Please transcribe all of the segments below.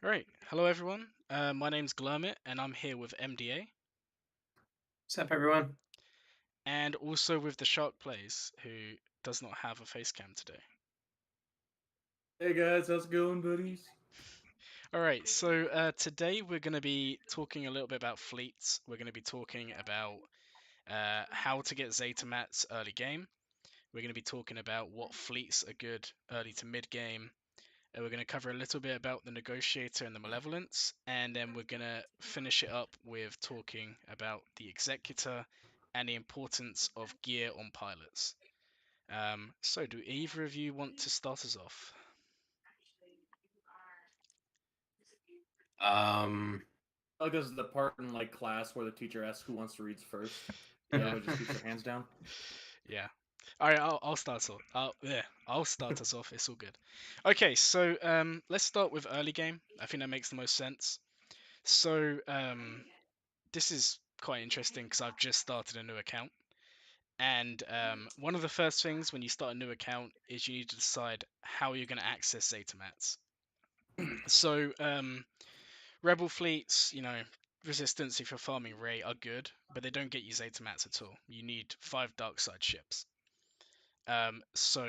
Right. Hello, everyone. My name's Glermit, and I'm here with MDA, What's up, everyone? and also with TheSharkPlays, who does not have a face cam today. Hey guys, how's it going, buddies? All right. So today we're going to be talking a little bit about fleets. We're going to be talking about how to get Zeta mats early game. We're going to be talking about what fleets are good early to mid game. We're going to cover a little bit about the Negotiator and the Malevolence, and then we're going to finish it up with talking about the Executor and the importance of gear on pilots. So, do either of you want to start us off? Um, Like this is the part in like class where the teacher asks who wants to read first, and Yeah, everybody just keeps their hands down. yeah. All right, I'll start off. I'll start us off. It's all good. Okay, so let's start with early game. I think that makes the most sense. So this is quite interesting because I've just started a new account. And one of the first things when you start a new account is you need to decide how you're going to access Zeta mats. So Rebel fleets, resistance if you're farming Ray are good, but they don't get you Zeta mats at all. You need 5 dark side ships. So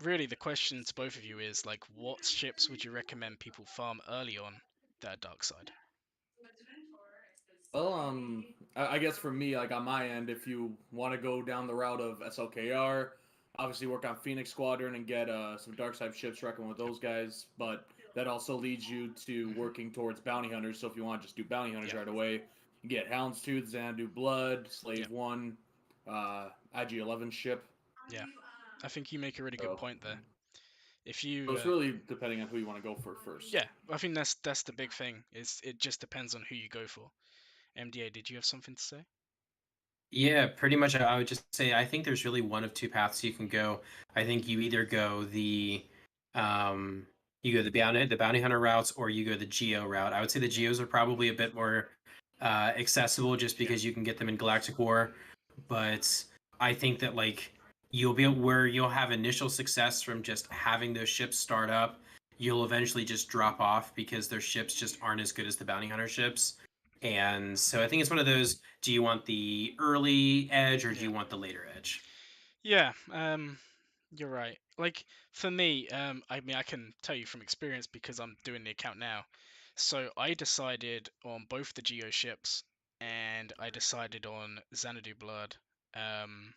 really the question to both of you is like, what ships would you recommend people farm early on that are dark side? Well, I guess for me, like on my end, if you want to go down the route of SLKR, obviously work on Phoenix Squadron and get some dark side ships, reckon with Yep. those guys. But that also leads you to Hmm. working towards bounty hunters. So if you want to just do bounty hunters Yeah. right away, you get Houndstooth, Xanadu Blood, Slave Yep. One, IG-11 ship. Yeah. I think you make a really good So, point there. If so you it's really depending on who you want to go for first. Yeah, I think that's the big thing. Is it just depends on who you go for. MDA, did you have something to say? yeah, pretty much. I would just say I think there's really one of two paths you can go. I think you either go um, the bounty hunter routes, or you go the geo route. I would say the geos are probably a bit more accessible, just Yeah, because you can get them in Galactic War. But I think that you'll be where you'll have initial success from just having those ships start up. You'll eventually just drop off because their ships just aren't as good as the bounty hunter ships. And so I think it's one of those, do you want the early edge or do yeah, you want the later edge? yeah. You're right. Like for me, I mean, I can tell you from experience because I'm doing the account now. So I decided on both the Geo ships, and I decided on Xanadu Blood, um,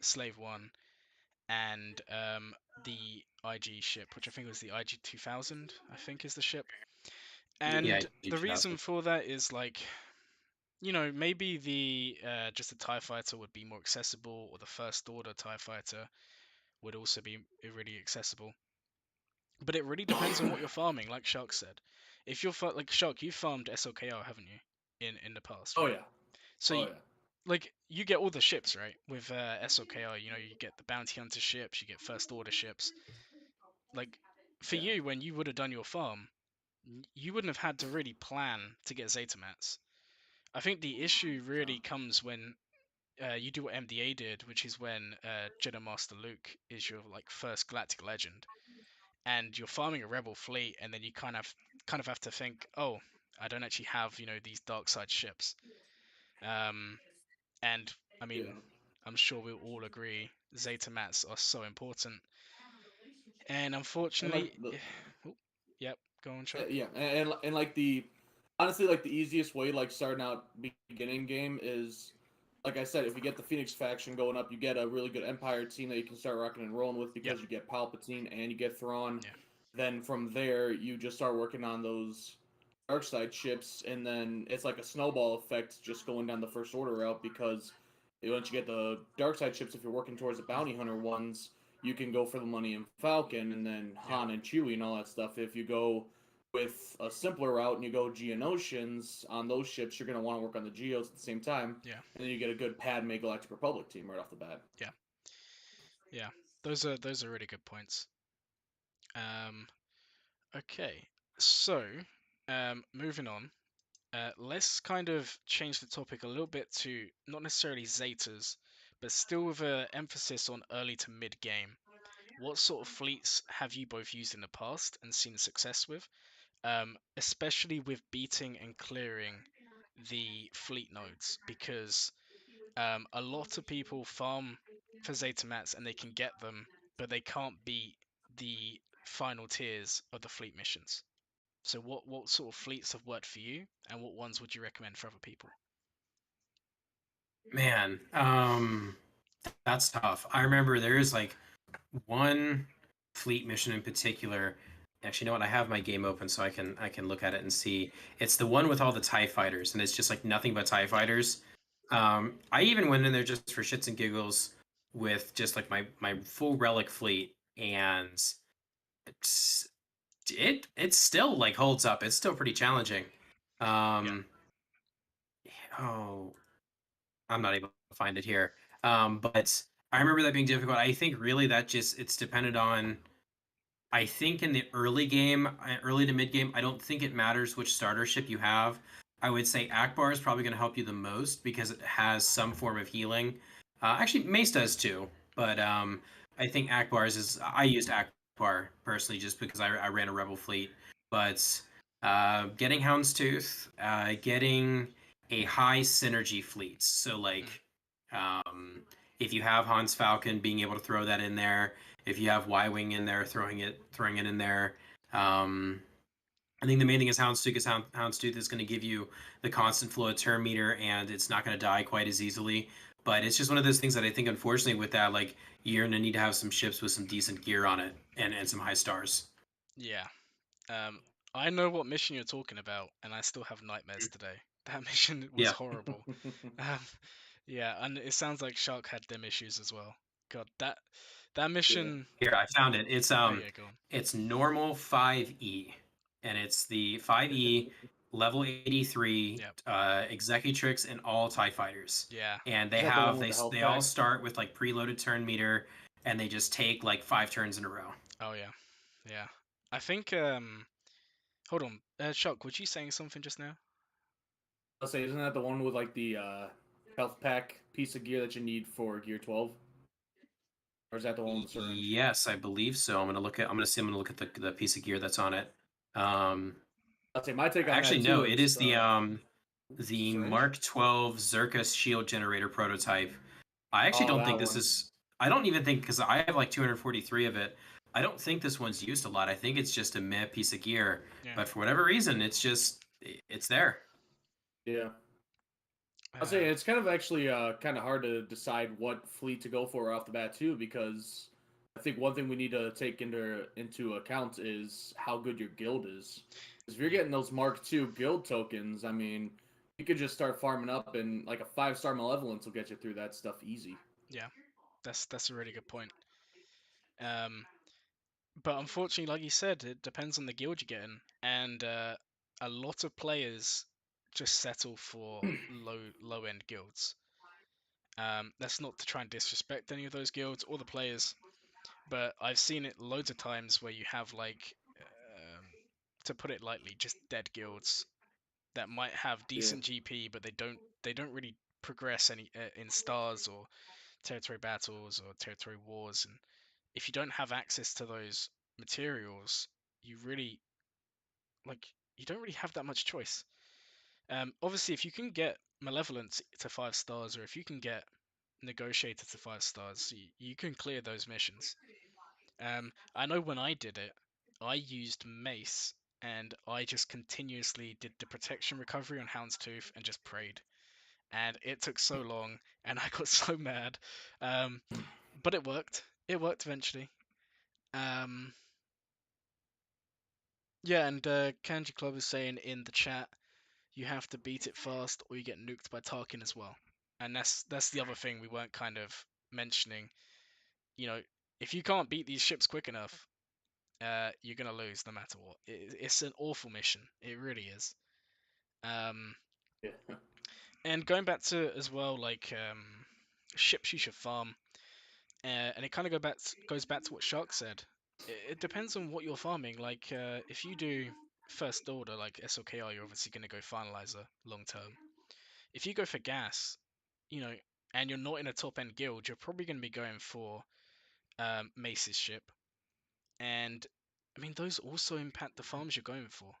Slave One, and the IG ship, which I think was the IG 2000. I think is the ship. Yeah, And the reason 2000. for that is like, maybe the just the TIE fighter would be more accessible, or the first order TIE fighter would also be really accessible. But it really depends on what you're farming, like Shark said. If you're like Shark, you farmed SLKR, haven't you, in the past, Oh right? yeah, So oh yeah. like you get all the ships, right? With SLKR, you get the bounty hunter ships, you get first order ships. Like for Yeah. you, when you would have done your farm, you wouldn't have had to really plan to get Zeta mats. I think the issue No. really comes when you do what MDA did, which is when Jedi Master Luke is your like first galactic legend, and you're farming a rebel fleet, and then you kind of have to think, oh, I don't actually have these dark side ships. Um, and I Yeah. mean, I'm sure we'll all agree Zeta mats are so important, and And like unfortunately, the oh, yep, go on, Chuck. yeah, and like the honestly like the easiest way like starting out beginning game is like I said, if you get the Phoenix faction going up, you get a really good Empire team that you can start rocking and rolling with Yep, because you get Palpatine and you get Thrawn. yeah, Then from there, you just start working on those dark side ships, and then it's like a snowball effect just going down the first order route because once you get the dark side ships, if you're working towards the bounty hunter ones, you can go for the money in Falcon and then yeah, Han and Chewie and all that stuff. If you go with a simpler route and you go Geonosians on those ships, you're going to want to work on the Geos at the same time, yeah, and then you get a good Padme Galactic Republic team right off the bat. yeah, yeah. Those are really good points. Um, okay, so moving on. Let's kind of change the topic a little bit to not necessarily Zetas, but still with an emphasis on early to mid game. What sort of fleets have you both used in the past and seen success with? especially with beating and clearing the fleet nodes, because a lot of people farm for Zeta mats and they can get them, but they can't beat the final tiers of the fleet missions. So what sort of fleets have worked for you, and what ones would you recommend for other people? Man, that's tough. I remember there's like one fleet mission in particular. Actually, you know what? I have my game open so I can look at it and see. It's the one with all the TIE fighters, and it's just like nothing but TIE Yeah, fighters. I even went in there just for shits and giggles with just like my full relic fleet, and it's, it still like holds up. It's still pretty challenging. yeah, Um, oh, I'm not able to find it here. But I remember that being difficult. I think really that just it's dependent on. I think in the early game, early to mid game, I don't think it matters which starter ship you have. I would say Akbar is probably going to help you the most because it has some form of healing. Actually, Mace does too, but I think Akbar's is. I used Akbar personally just because I ran a Rebel fleet, but getting Houndstooth, getting a high synergy fleet. So mm, like, if you have Hans Falcon, being able to throw that in there, if you have Y Wing in there, throwing it in there. Um, I think the main thing is Houndstooth is going to give you the constant flow of turn meter, and it's not going to die quite as easily. But it's just one of those things that I think, unfortunately, with that, like you're going to need to have some ships with some decent gear on it and some high stars. yeah. Um, I know what mission you're talking about, and I still have nightmares today. That mission was Yeah, horrible. Um, yeah, and it sounds like Shark had them issues as well. God, that Yeah. mission. here I found it. Oh yeah, go on. It's normal 5E, and it's the 5E level 83 Yep. executrix and all TIE fighters. Yeah. And Is they that the one have with the health they all pack? start with like preloaded turn meter, and they just take like 5 turns in a row. Oh yeah. Yeah. I think. Hold on. Shark, was you saying something just now? I'll say, isn't that the one with like the health pack piece of gear that you need for Gear 12? Or is that the one with the syringe? Yes, I believe so. I'm gonna look at the piece of gear that's on it. Um, I'll say my take on Actually, that no, too it is is the syringe. Mark 12 Zircus shield generator prototype. I actually Oh, don't think that this one. is. I don't even think because I have like 243 of it. I don't think this one's used a lot. I think it's just a meh piece of gear. Yeah. But for whatever reason, it's there. Yeah. I'll say Um. it's kind of actually kind of hard to decide what fleet to go for off the bat too, because I think one thing we need to take into account is how good your guild is. 'Cause if you're Yeah. getting those Mark II guild tokens, I mean, you could just start farming up, and like a 5-star malevolence will get you through that stuff easy. Yeah. That's a really good point. Um. But unfortunately, like you said, it depends on the guild you're getting, and a lot of players just settle for low end guilds. That's not to try and disrespect any of those guilds or the players, but I've seen it loads of times where you have like, um, to put it lightly, just dead guilds that might have Yeah. decent GP, but they don't really progress any in stars or territory battles or territory wars. And if you don't have access to those materials, you really like you don't really have that much choice. Obviously, if you can get Malevolence to 5 stars, or if you can get Negotiator to 5 stars, you can clear those missions. I know when I did it, I used Mace and I just continuously did the protection recovery on Houndstooth and just prayed. And it took so long, and I got so mad. Um, but it worked. It worked eventually. Um, yeah, and Kanji Club is saying in the chat, you have to beat it fast or you get nuked by Tarkin as well. And that's the other thing we weren't kind of mentioning. You know, if you can't beat these ships quick enough, you're gonna lose no matter what. It's an awful mission. It really is. Um, Yeah. and going back to as well, like ships you should farm, and it kind of goes back to what Shark said. It depends on what you're farming. Like if you do first order, like SLKR, you're obviously gonna go finalizer long term. If you go for gas, you know, and you're not in a top end guild, you're probably gonna be going for Mace's ship, and I mean those also impact the farms you're going for.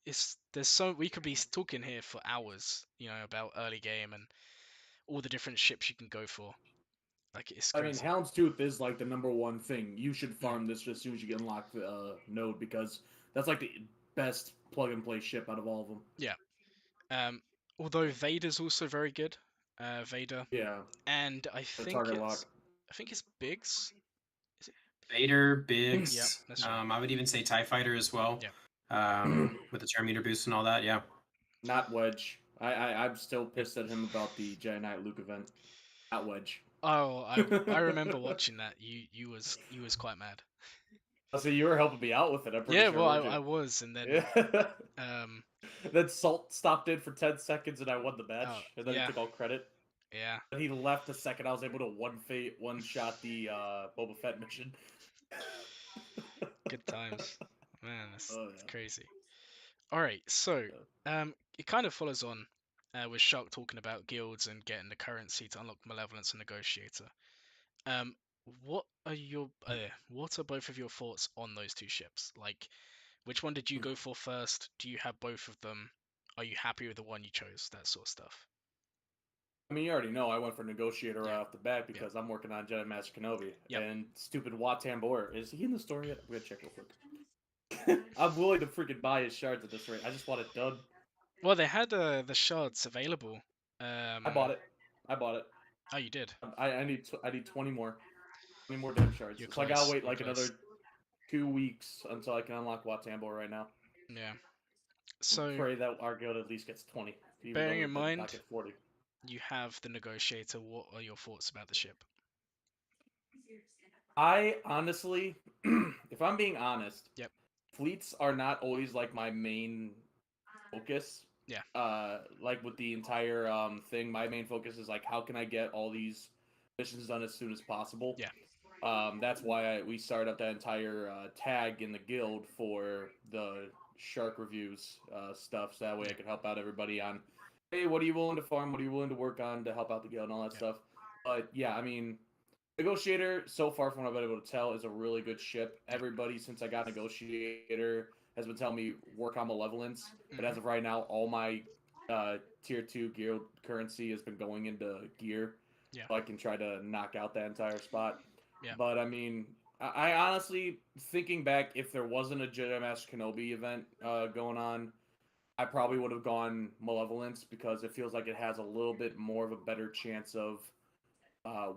we could be talking here for hours, about early game and all the different ships you can go for. Like it's I mean, crazy. Houndstooth is like the #1 thing. You should Mm, farm this as soon as you unlock the node because that's like the best plug and play ship out of all of them. yeah. Um, Although Vader's also very good. Vader, Yeah, and the target lock. I think it's Biggs. Is it? Vader, Yeah, Biggs. that's right. I would even say TIE Fighter as well. Yeah. With the Terminator boost and all that. Yeah. Not Wedge. I'm still pissed at him about the Jedi Knight Luke event. Not Wedge. Oh, I remember watching that. You was quite mad. So you were helping me out with it. I'm pretty Yeah, sure, well, weren't I you? was, and then Yeah. um, Then Salt stopped in for 10 seconds and I won the match, oh and then he yeah, took all credit. yeah, And he left the second I was able to one shot the Boba Fett mission. good times, man. That's, Oh that's yeah. crazy. All right, so it kind of follows on with Shark talking about guilds and getting the currency to unlock Malevolence and Negotiator. Um, what are both of your thoughts on those two ships? Like, which one did you go for first? Do you have both of them? Are you happy with the one you chose? That sort of stuff. I mean, you already know I went for Negotiator Yeah, right off the bat yeah, because I'm working on Jedi Master Kenobi. yep. And stupid Wat Tambor, is he in the story yet? I'm gonna check real quick. I'm willing to freaking buy his shards at this rate. I just want it done. Well, they had the shards available. I bought it. I bought it. Oh, you did. I need 20 more. 20 more damn shards. You're So I gotta close. wait You're like close. another 2 weeks until I can unlock Wat Tambor right now. Yeah. And So, pray that our guild at least gets 20, even bearing though in we're mind back at 40. you have the negotiator, what are your thoughts about the ship? I honestly, if I'm being honest, Yep. fleets are not always like my main focus. Yeah. Like with the entire thing, my main focus is like how can I get all these missions done as soon as possible. Yeah. That's why we started up that entire tag in the guild for the shark reviews stuff, so that way I Yeah. could help out everybody on, hey, what are you willing to farm? What are you willing to work on to help out the guild and all that Yeah. stuff. But yeah, I mean, Negotiator, so far from what I've been able to tell, is a really good ship. Yeah. Everybody since I got Negotiator has been telling me work on Malevolence, but as Mhm. of right now, all my tier 2 gear currency has been going into gear, Yeah. so I can try to knock out that entire spot. Yeah. But I mean, I honestly, thinking back, if there wasn't a Jedi Master Kenobi event going on, I probably would have gone Malevolence because it feels like it has a little bit more of a better chance of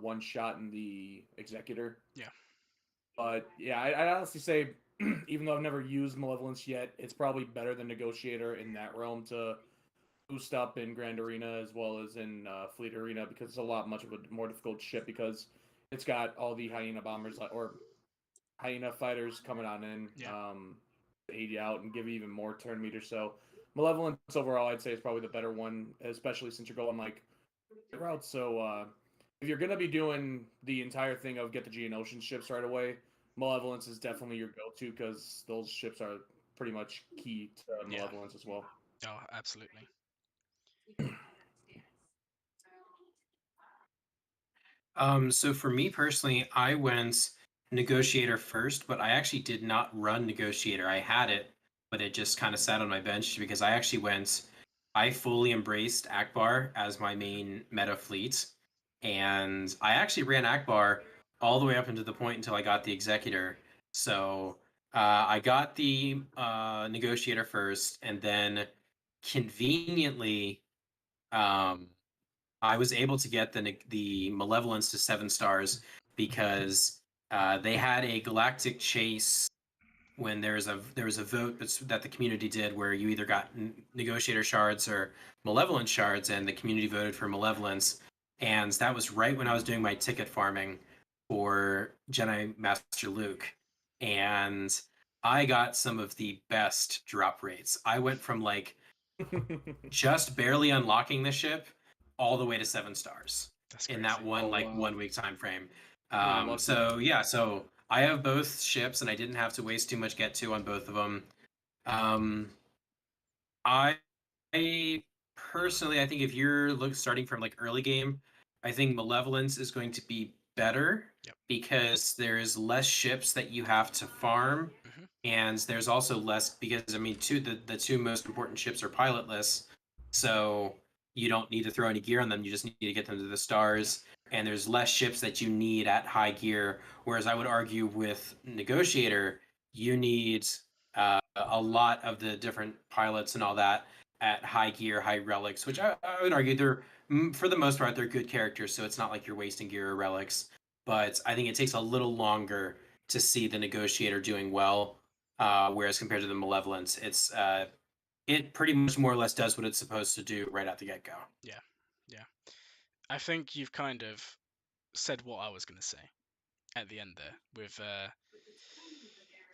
one shot in the Executor. Yeah. But yeah, I'd honestly say, even though I've never used Malevolence yet, it's probably better than Negotiator in that realm to boost up in Grand Arena as well as in Fleet Arena because it's a lot much of a more difficult ship because it's got all the Hyena bombers or Hyena fighters coming on in Yeah. to aid you out and give you even more turn meters. So Malevolence overall, I'd say is probably the better one, especially since you're going like route. So if you're gonna be doing the entire thing of get the Geonosian ships right away, Malevolence is definitely your go-to because those ships are pretty much key to Yeah. Malevolence as well. Oh, absolutely. So for me personally, I went Negotiator first, but I actually did not run Negotiator. I had it, but it just kind of sat on my bench because I fully embraced Akbar as my main meta fleet. And I actually ran Akbar all the way up into the point until I got the Executor. So I got the Negotiator first, and then conveniently, um, I was able to get the Malevolence to 7 stars because they had a galactic chase when there was a vote that the community did where you either got Negotiator shards or Malevolence shards, and the community voted for Malevolence, and that was right when I was doing my ticket farming for Jedi Master Luke, and I got some of the best drop rates. I went from like just barely unlocking the ship all the way to 7 stars That's in crazy. that one Oh like wow, 1 week time frame. man, lucky. So yeah, so I have both ships and I didn't have to waste too much get to on both of them. Um, I, I personally, I think if you're starting from like early game, I think Malevolence is going to be better Yep. because there's less ships that you have to farm, Mhm. and there's also less because I mean, the two most important ships are pilotless, so you don't need to throw any gear on them. You just need to get them to the Yeah, stars, and there's less ships that you need at high gear. Whereas I would argue with Negotiator, you need a lot of the different pilots and all that at high gear, high relics, which mm, I would argue they're for the most part they're good characters, so it's not like you're wasting gear or relics. But I think it takes a little longer to see the Negotiator doing well, whereas compared to the Malevolence, it pretty much more or less does what it's supposed to do right out the get go. yeah, yeah. I think you've kind of said what I was going to say at the end there. With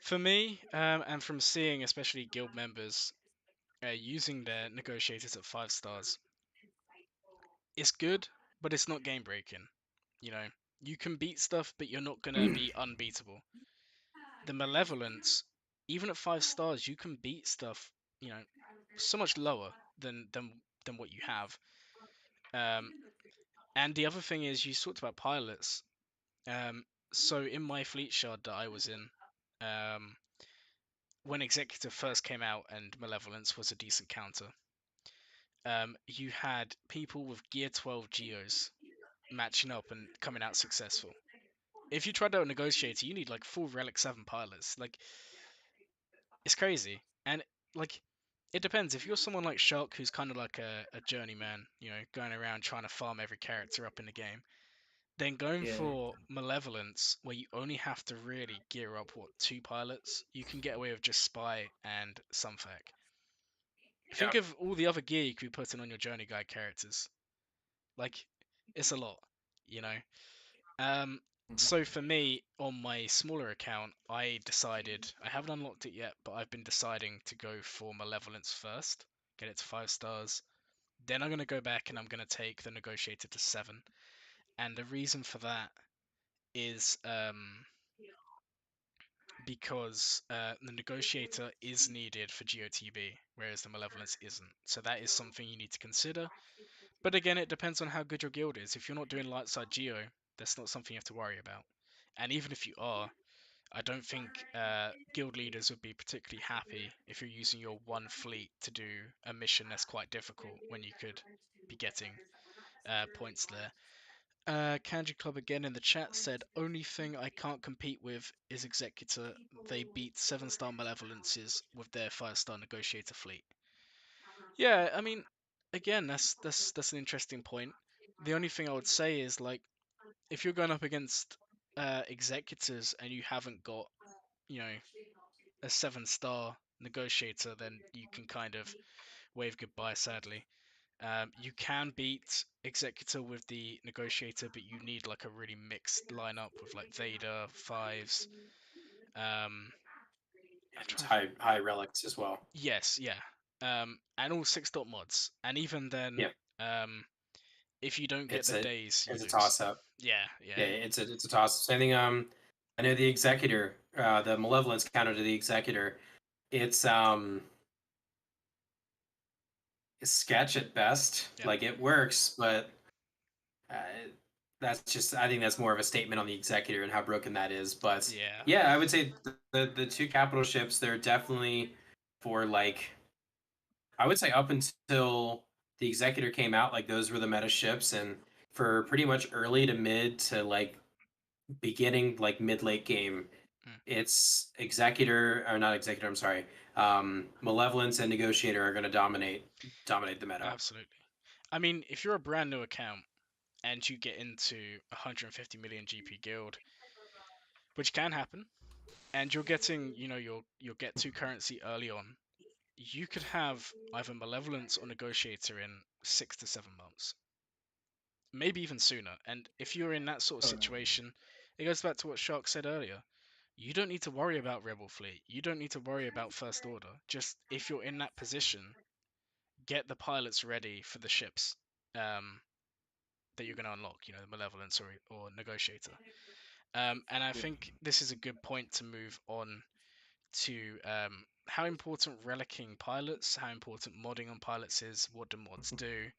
for me, and from seeing especially guild members using their negotiators at 5 stars, it's good, but it's not game breaking. You know, you can beat stuff, but you're not gonna be unbeatable. The malevolence, even at 5 stars, you can beat stuff. You know, so much lower than what you have. Um, and the other thing is, you talked about pilots. Um, so in my fleet shard that I was in, um, when Executive first came out and Malevolence was a decent counter, you had people with Gear 12 Geos matching up and coming out successful. If you tried out a negotiator, you need like full Relic 7 pilots. Like, it's crazy. And, like, it depends. If you're someone like Shark, who's kind of like a journeyman, you know, going around trying to farm every character up in the game, then going Yeah. for Malevolence, where you only have to really gear up, what, 2 pilots, you can get away with just Spy and Sunfac. Yeah. Think of all the other gear you could be putting on your Journey Guide characters. Like, it's a lot, you know? Um, so for me, on my smaller account, I decided, I haven't unlocked it yet, but I've been deciding to go for Malevolence first, get it to 5 stars. Then I'm going to go back and I'm going to take the Negotiator to 7. And the reason for that is because the Negotiator is needed for GOTB, whereas the Malevolence isn't. So that is something you need to consider. But again, it depends on how good your guild is. If you're not doing light side Geo, that's not something you have to worry about. And even if you are, I don't think guild leaders would be particularly happy if you're using your one fleet to do a mission that's quite difficult when you could be getting points there. Kanji Club again in the chat said, only thing I can't compete with is Executor. They beat 7 star Malevolences with their 5 star Negotiator fleet. Yeah, I mean, again, that's an interesting point. The only thing I would say is, like, if you're going up against executors and you haven't got, you know, a 7 star negotiator, then you can kind of wave goodbye, sadly. You can beat executor with the negotiator, but you need like a really mixed lineup with like Vader, fives. I'm It's trying to. high relics as well. Yes, yeah. And all 6 dot mods. And even then, Yeah, um, if you don't get it's the a days, you it's a lose. toss up. Yeah, yeah, Yeah, it's a toss. Same thing. I know the Executor, the Malevolence counter to the Executor. It's sketch at best. yeah, Like it works, but uh, that's just I think that's more of a statement on the Executor and how broken that is. But yeah. yeah, I would say the two capital ships they're definitely for like I would say up until the Executor came out, like those were the meta ships, and for pretty much early to mid to like beginning like mid late game, Mm, it's Executor or not Executor. I'm sorry. Malevolence and Negotiator are going to dominate the meta. absolutely. I mean, if you're a brand new account and you get into 150 million GP guild, which can happen, and you're getting, you know, you'll get 2 currency early on, you could have either Malevolence or Negotiator in 6 to 7 months, maybe even sooner. And if you're in that sort of Oh, yeah. situation, it goes back to what Shark said earlier. You don't need to worry about Rebel Fleet. You don't need to worry about First Order. Just if you're in that position, get the pilots ready for the ships that you're going to unlock. You know, Malevolence or Negotiator. And I Yeah. think this is a good point to move on to how important relicking pilots, how important modding on pilots is, what do mods do?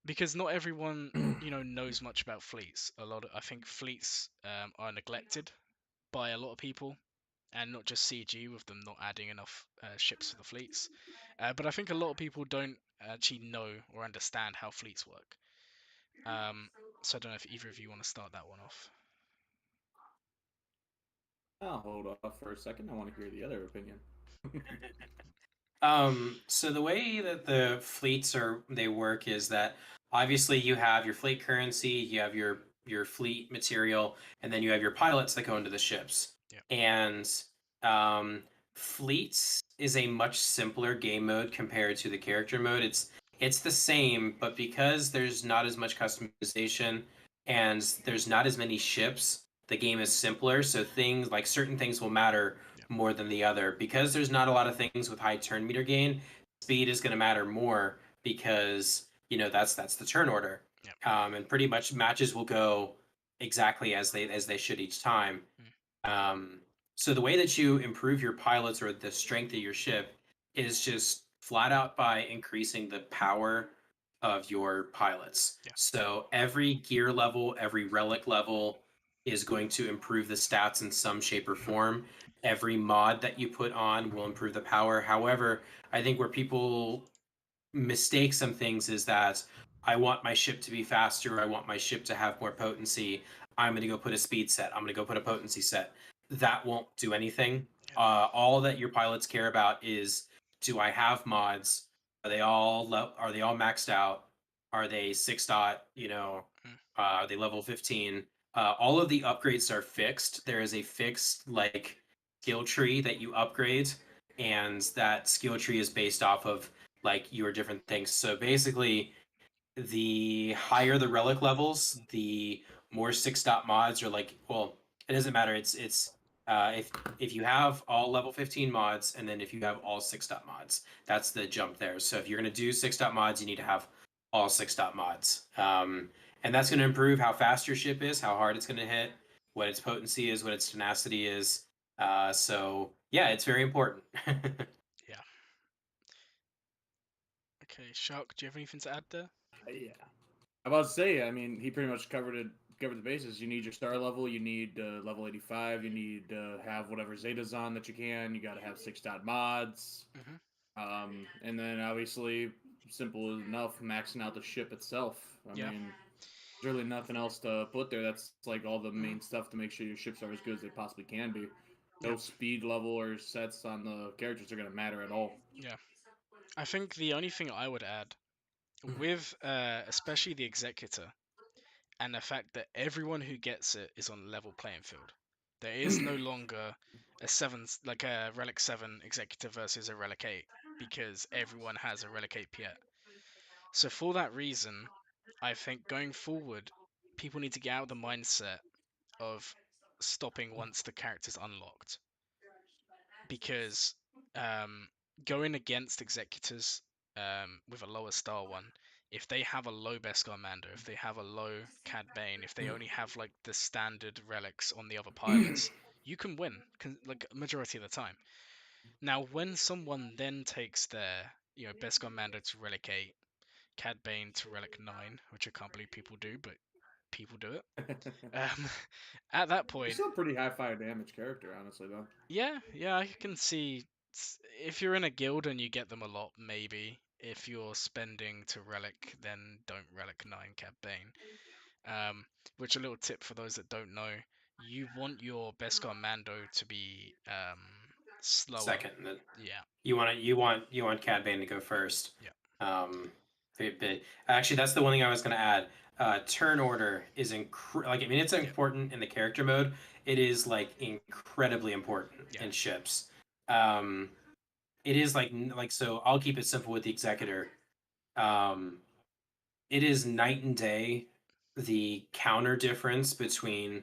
Because not everyone, you know, knows much about fleets. I think fleets are neglected by a lot of people. and not just CG with them not adding enough ships for the fleets. But I think a lot of people don't actually know or understand how fleets work. So I don't know if either of you want to start that one off. I'll hold off for a second. I want to hear the other opinion. So the way that the fleets they work is that obviously you have your fleet currency, you have your fleet material, and then you have your pilots that go into the ships. Yeah. And um, fleets is a much simpler game mode compared to the character mode. It's the same, but because there's not as much customization and there's not as many ships, the game is simpler. So things like certain things will matter Yeah. more than the other. Because there's not a lot of things with high turn meter gain, speed is going to matter more because that's the turn order. Yeah. And pretty much matches will go exactly as they should each time. Mm. So the way that you improve your pilots or the strength of your ship is just flat out by increasing the power of your pilots. Yeah. So every gear level, every relic level is going to improve the stats in some shape or form. Every mod that you put on will improve the power. However, I think where people mistake some things is that I want my ship to be faster. I want my ship to have more potency. I'm going to go put a speed set. I'm going to go put a potency set. That won't do anything. Yeah. All that your pilots care about is, do I have mods? Are they all maxed out? Are they 6 dot? Mm. Are they level 15? All of the upgrades are fixed. There is a fixed skill tree that you upgrade, and that skill tree is based off of your different things. So basically, the higher the relic levels, the more 6 dot mods are well, it doesn't matter. It's if you have all level 15 mods, and then if you have all 6 dot mods, that's the jump there. So if you're gonna do 6 dot mods, you need to have all 6 dot mods. And that's gonna improve how fast your ship is, how hard it's gonna hit, what its potency is, what its tenacity is. So yeah, it's very important. Yeah. Okay, Shark, do you have anything to add there? Yeah. I'm about to say, I mean, he pretty much covered the bases. You need your star level. You need level 85. You need to have whatever Zetas on that you can. You got to have 6 dot mods. Mm-hmm. And then obviously, simple enough, maxing out the ship itself. I Yeah. mean, there's really nothing else to put there. That's like all the main stuff to make sure your ships are as good as they possibly can be. Yeah. No speed level or sets on the characters are going to matter at all. Yeah. I think the only thing I would add with especially the executor and the fact that everyone who gets it is on level playing field. There is no longer a relic 7 executor versus a relic 8 because everyone has a relic 8 Piet. So for that reason, I think going forward, people need to get out of the mindset of stopping once the character's unlocked because um, going against executors with a lower star one, if they have a low Beskar Mando, if they have a low Cad Bane, if they only have like the standard relics on the other pilots, you can win like majority of the time. Now, when someone then takes their Beskar Mando to relic 8, Cad Bane to relic 9, which I can't believe people do, but people do it. Um, at that He's point, still a pretty high fire damage character, honestly, though. yeah, I can see if you're in a guild and you get them a lot, maybe. If you're spending to relic, then don't relic 9 Cad Bane. Which a little tip for those that don't know, you want your Beskar Mando to be slower. Second, Yeah, you want Cad Bane to go first. yeah, Actually, that's the one thing I was going to add. Turn order is it's yeah, important in the character mode. It is incredibly important yeah, in ships. Um, it is so. I'll keep it simple with the Executor. Um, it is night and day the counter difference between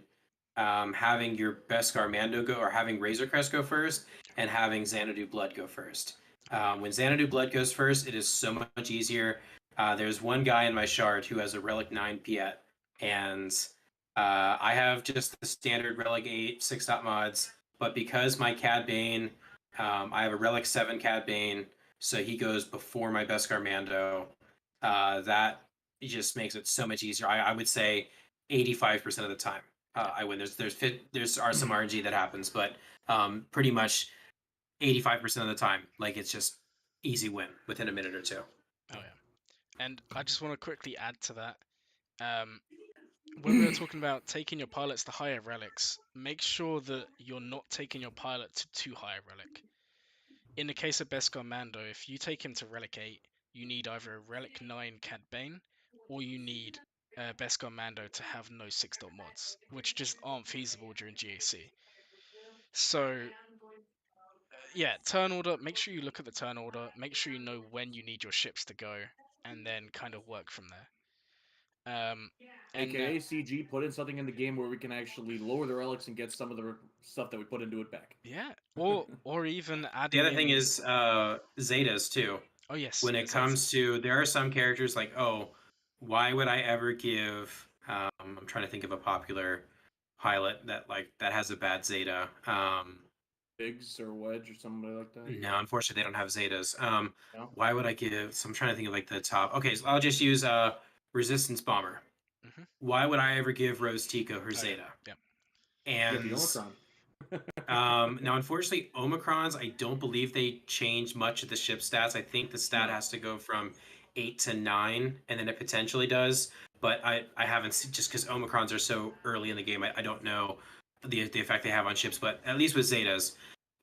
having your Beskar Mando go or having Razor Crest go first and having Xanadu Blood go first. oh yeah, When Xanadu Blood goes first, it is so much easier. There's one guy in my shard who has a Relic 9 Piet, and I have just the standard Relic 8 6 dot mods, but because my Cad Bane, I have a Relic 7 Cad Bane, so he goes before my Beskar Mando. That just makes it so much easier. I would say 85% of the time Yeah. I win. There's are some RNG that happens, but pretty much 85% of the time, like it's just easy win within a minute or two. Oh yeah. And I just want to quickly add to that. Um, when we were talking about taking your pilots to higher relics, make sure that you're not taking your pilot to too high a relic. In the case of Beskar Mando, if you take him to Relic 8, you need either a Relic 9 Cad Bane, or you need Beskar Mando to have no 6-dot mods, which just aren't feasible during GAC. So, yeah, turn order, make sure you look at the turn order, make sure you know when you need your ships to go, and then kind of work from there. And AKA CG put in something in the game where we can actually lower the relics and get some of the stuff that we put into it back. yeah, or even The adding other thing in. is Zetas too. Oh yes, When yeah, it Zeta. comes to, there are some characters like, oh, why would I ever give? I'm trying to think of a popular pilot that has a bad Zeta. Biggs or Wedge or somebody like that. No, unfortunately, they don't have Zetas. No? Why would I give? So I'm trying to think of like the top. Okay, so I'll just use Resistance Bomber. Hmm. Why would I ever give Rose Tico her Oh yeah, Zeta? yeah, Get the And Omicron. now, unfortunately, Omicrons, I don't believe they change much of the ship stats. I think the stat No. has to go from 8 to 9, and then it potentially does. But I haven't seen, just because Omicrons are so early in the game, I don't know the effect they have on ships. But at least with Zetas,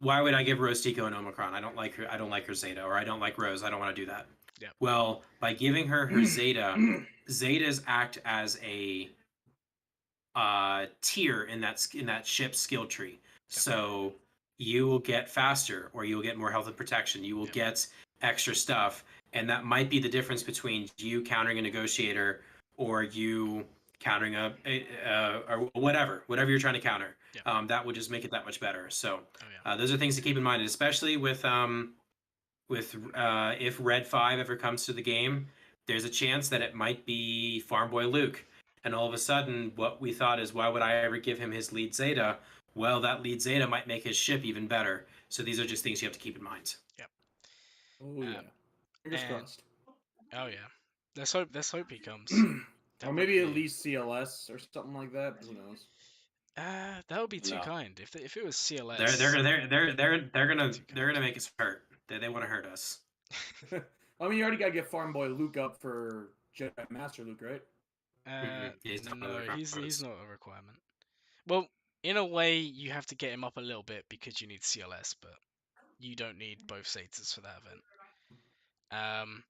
why would I give Rose Tico an Omicron? I don't like her. I don't like her Zeta, or I don't like Rose. I don't want to do that. yeah, Well, by giving her her Zeta, Zetas act as a tier in that ship's skill tree. yep, So you will get faster, or you will get more health and protection. You will yep, get extra stuff, and that might be the difference between you countering a negotiator or you countering or whatever you're trying to counter. yep. That would just make it that much better. So Oh yeah, those are things to keep in mind, especially with if Red 5 ever comes to the game, there's a chance that it might be Farm Boy Luke. And all of a sudden, what we thought is, why would I ever give him his lead Zeta? Well, that lead Zeta might make his ship even better. So these are just things you have to keep in mind. yep. Oh yeah. Um, Fingers and crossed. oh yeah, let's hope he comes. Or That would maybe at be. least CLS or something like that. Who knows? That would be too No, kind. If it was they're CLS, they're they're they're they're they're that'd be gonna too they're kind. gonna make us hurt. They want to hurt us. I mean, you already gotta get Farm Boy Luke up for Jedi Master Luke, right? He's not one of No, the he's requirements. not a requirement. Well, in a way, you have to get him up a little bit because you need CLS, but you don't need both Satyrs for that event. Um,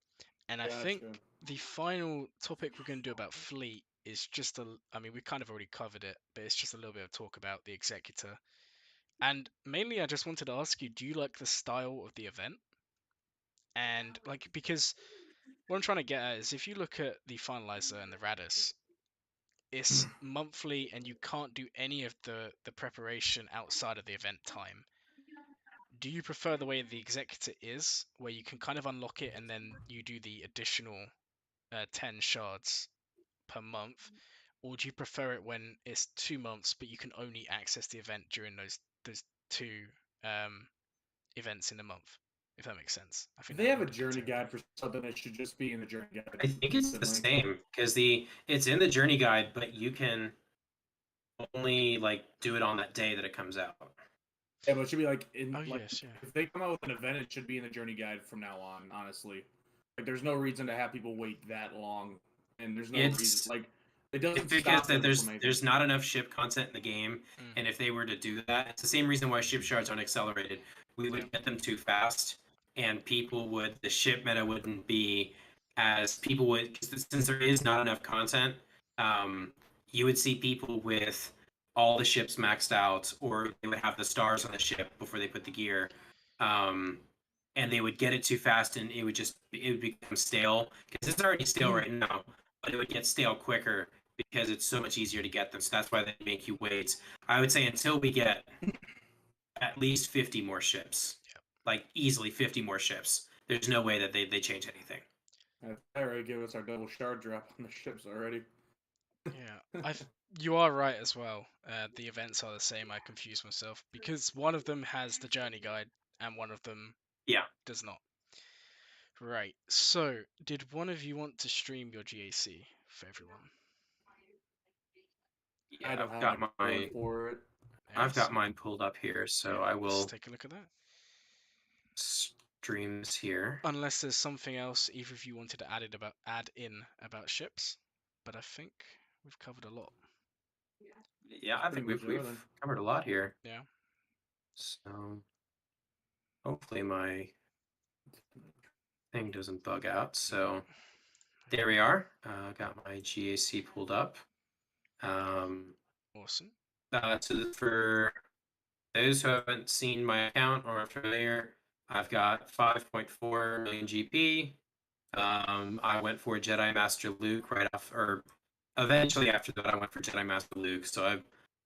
and I think Gotcha. the final topic we're going to do about fleet is just a. I mean, we kind of already covered it, but it's just a little bit of talk about the Executor. And mainly, I just wanted to ask you, do you like the style of the event? And like, because what I'm trying to get at is if you look at the Finalizer and the Radis, it's monthly and you can't do any of the preparation outside of the event time. Do you prefer the way the Executor is, where you can kind of unlock it and then you do the additional 10 shards per month, or do you prefer it when it's 2 months but you can only access the event during those two um, events in a month? If that makes sense, I If think they that have a would be journey better. guide for something, it should just be in the journey guide I think it's the instantly. same because it's in the journey guide, but you can only like do it on that day that it comes out. Yeah, but it should be like in Oh like yes, yeah, if they come out with an event, it should be in the journey guide from now on. Honestly, like there's no reason to have people wait that long, and there's no reason It's like it doesn't because stop that them from anything. there's not enough ship content in the game, mm, and if they were to do that, it's the same reason why ship shards aren't accelerated. We yeah, would get them too fast, and people would the ship meta wouldn't be as people would, cause since there is not enough content. Um, you would see people with all the ships maxed out, or they would have the stars on the ship before they put the gear. Um, and they would get it too fast, and it would become stale because it's already stale right now, but it would get stale quicker because it's so much easier to get them. So that's why they make you wait. I would say until we get at least 50 more ships, yeah, like easily 50 more ships. There's no way that they change anything. They already give us our double shard drop on the ships already. yeah. You are right as well. The events are the same. I confuse myself because one of them has the journey guide and one of them Yeah. does not. Right. So, did one of you want to stream your GAC for everyone? Yeah, I don't I've have got a board my for it. I've got Excellent. mine pulled up here, so Yeah, I let's will take a look at that. stream this here. Unless there's something else either of you wanted to add in about ships, but I think we've covered a lot. Yeah, I think Pretty much we've everything. covered a lot here. Yeah. So hopefully my thing doesn't bug out. So there we are. Got my GAC pulled up. Awesome. For those who haven't seen my account or are familiar, I've got 5.4 million GP. I went for Jedi Master Luke right off, or eventually after that, I went for Jedi Master Luke. So I'm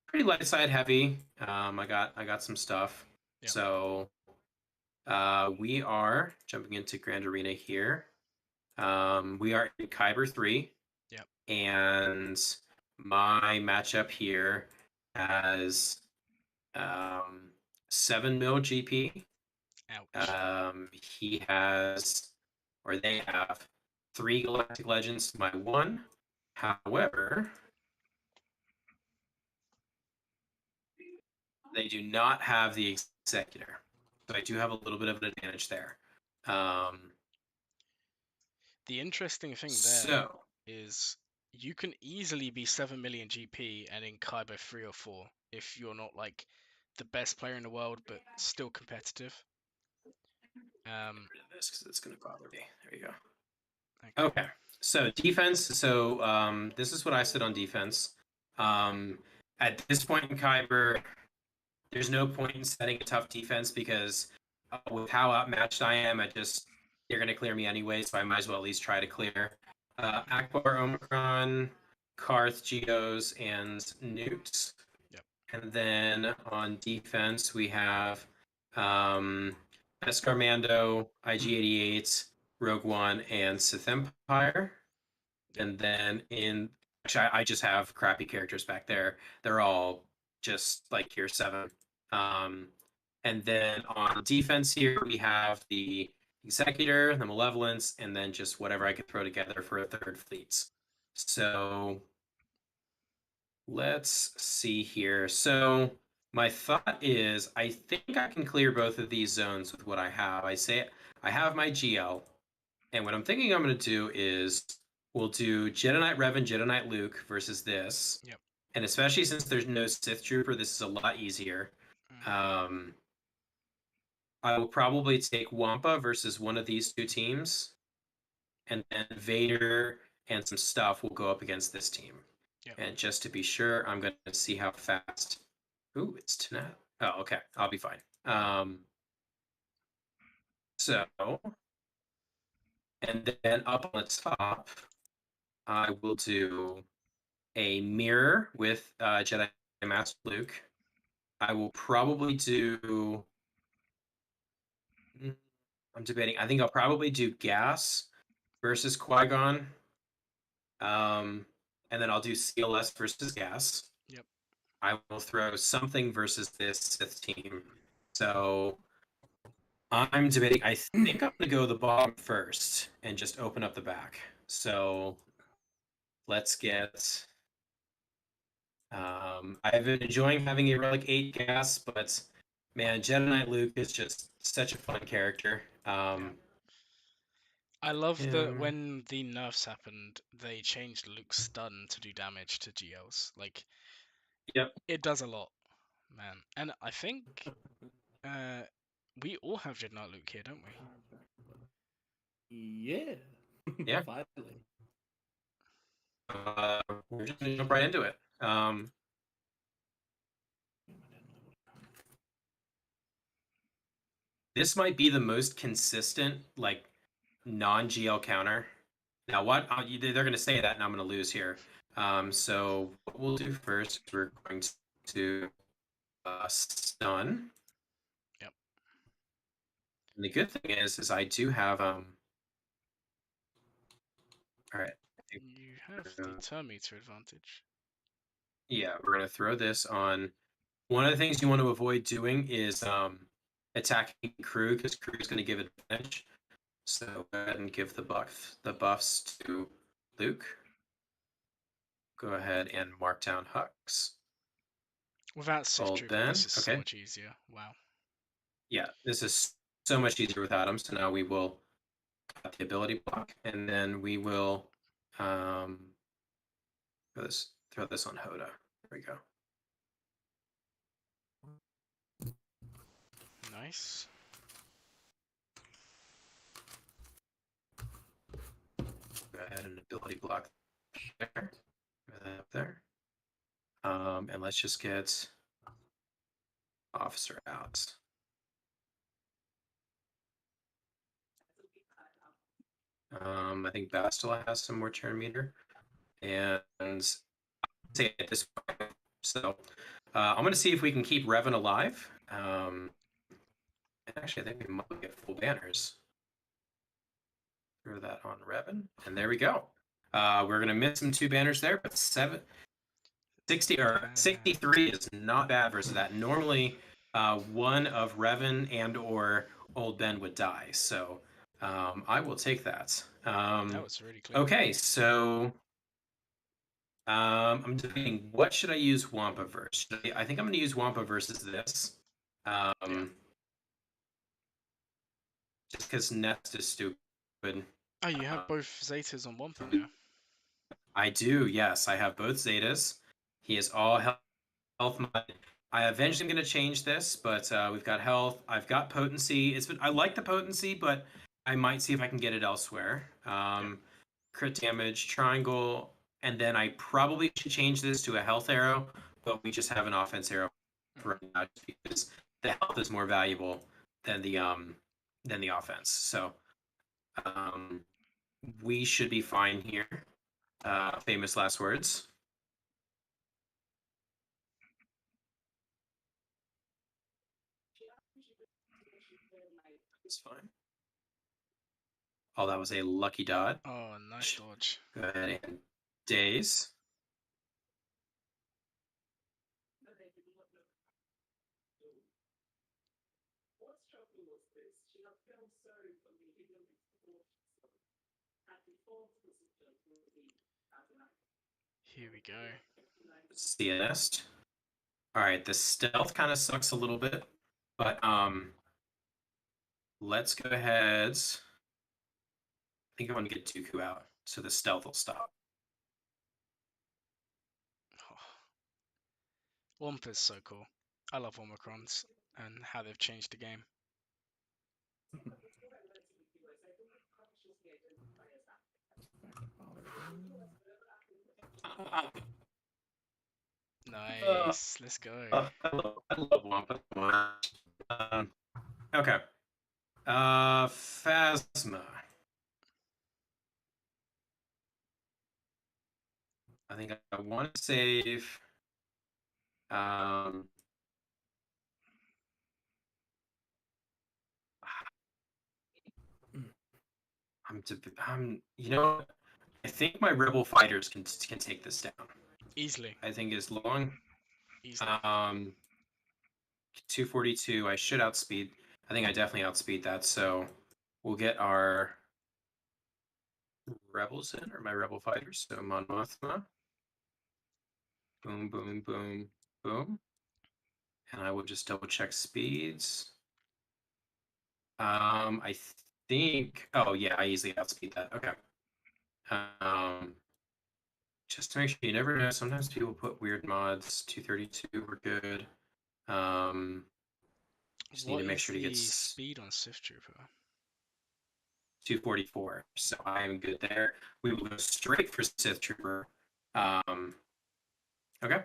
pretty light side heavy. I got some stuff. Yep. So we are jumping into Grand Arena here. We are in Kyber 3. Yep. And my matchup here has 7 mil GP. Ouch. He has, or they have, 3 Galactic Legends to my 1. However, they do not have the Executor. So I do have a little bit of an advantage there. The interesting thing there So, is you can easily be 7 million GP and in Kaiba 3 or 4 if you're not like the best player in the world but still competitive. this because it's going to bother me. There you go. Okay. Okay. So defense. So this is what I said on defense. At this point in Kyber, there's no point in setting a tough defense because with how outmatched I am, they're going to clear me anyway, so I might as well at least try to clear. Akbar, Omicron, Karth, Geos, and Newt. Yep. And then on defense, we have Escarmando, IG-88, Rogue One, and Sith Empire. Yep. And then actually, I just have crappy characters back there. They're all just like tier 7. And then on defense here, we have the Executor, the Malevolence, and then just whatever I could throw together for a third fleet. So let's see here. So my thought is I think I can clear both of these zones with what I have. I have my GL, and what I'm thinking I'm going to do is we'll do Jedi Knight Revan, Jedi Knight Luke versus this. Yep. And especially since there's no Sith Trooper, this is a lot easier. I will probably take Wampa versus one of these two teams, and then Vader and some stuff will go up against this team. Yep. And just to be sure, I'm going to see how fast. Ooh, it's tonight. Oh, okay. I'll be fine. So, and then up on the top, I will do a mirror with Jedi Master Luke. I will probably do. I'm debating. I think I'll probably do Gas versus Qui-Gon. And then I'll do CLS versus Gas. Yep. I will throw something versus this Sith team. So I'm debating. I think I'm going to go the bottom first and just open up the back. So let's get. I've been enjoying having a Relic 8 Gas, but man, Jedi Knight Luke is just such a fun character. Yeah. I love that him- when the nerfs happened, they changed Luke's stun to do damage to GLs. Like, Yep. it does a lot, man. And I think we all have Jedi Knight Luke here, don't we? Yeah. Yeah. Finally. We're just gonna jump right into it. This might be the most consistent, like, non-GL counter. Now, they're going to say that, and I'm going to lose here. So what we'll do first, we're going to stun. Yep. And the good thing is I do have all right. You have the turn meter advantage. Yeah, we're going to throw this on. One of the things you want to avoid doing is attacking crew, because crew is going to give advantage. So go ahead and give the buffs to Luke. go ahead and mark down Hux. Without Sith Old Trooper, Ben. this is so Okay. much easier. Wow. Yeah, this is so much easier without him. So now we will cut the ability block, and then we will throw this on Hoda. There we go. Nice. Go ahead and ability block there. Throw that up there. And let's just get officer out. I think Bastila has some more turn meter, and say at this point. So I'm going to see if we can keep Revan alive. Actually, I think we might get full banners. Throw that on Revan, and there we go. We're going to miss some 2 banners there, but 60 or 63 is not bad versus that. Normally, one of Revan and or Old Ben would die, so I will take that. That was really clean. Okay, so I'm debating what should I use Wampa versus. I think I'm going to use Wampa versus this. Yeah. Just because Nest is stupid. Oh, you have both Zetas on Wampa now. I do, yes. I have both Zetas. He is all health mod. I eventually am going to change this, but we've got health. I've got potency. I like the potency, but I might see if I can get it elsewhere. Crit damage, triangle, and then I probably should change this to a health arrow, but we just have an offense arrow for right now because the health is more valuable than the offense. So we should be fine here. Famous last words. It's fine. Oh, that was a lucky dodge. Oh, nice dodge. Go ahead and daze. Here we go. CNS. All right, the stealth kind of sucks a little bit, but let's go ahead. I think I want to get Dooku out, so the stealth will stop. Oh. Wampa's so cool. I love Omicrons and how they've changed the game. Nice. Let's go. I love Wampa so much. Okay. Phasma. I think I want to save. You know, I think my rebel fighters can take this down Easily. I think as long. Easily. 242. I should outspeed. I think I definitely outspeed that. So we'll get our rebels in, or my rebel fighters. So Mon Mothma. Boom, boom, boom, boom. And I will just double check speeds. I think. Oh yeah, I easily outspeed that. Okay. Just to make sure, you never know. Sometimes people put weird mods. 232, we're good. Just need What to make is sure to get the speed on Sith Trooper? 244. So I am good there. We will go straight for Sith Trooper. Okay.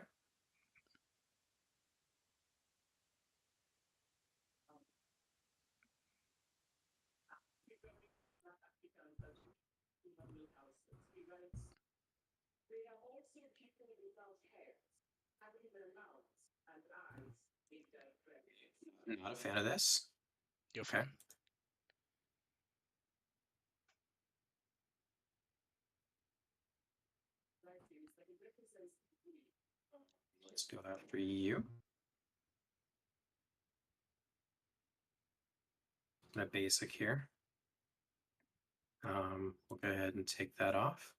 Not a fan of this. You're Okay. fine. Let's go after you. A basic here. We'll go ahead and take that off.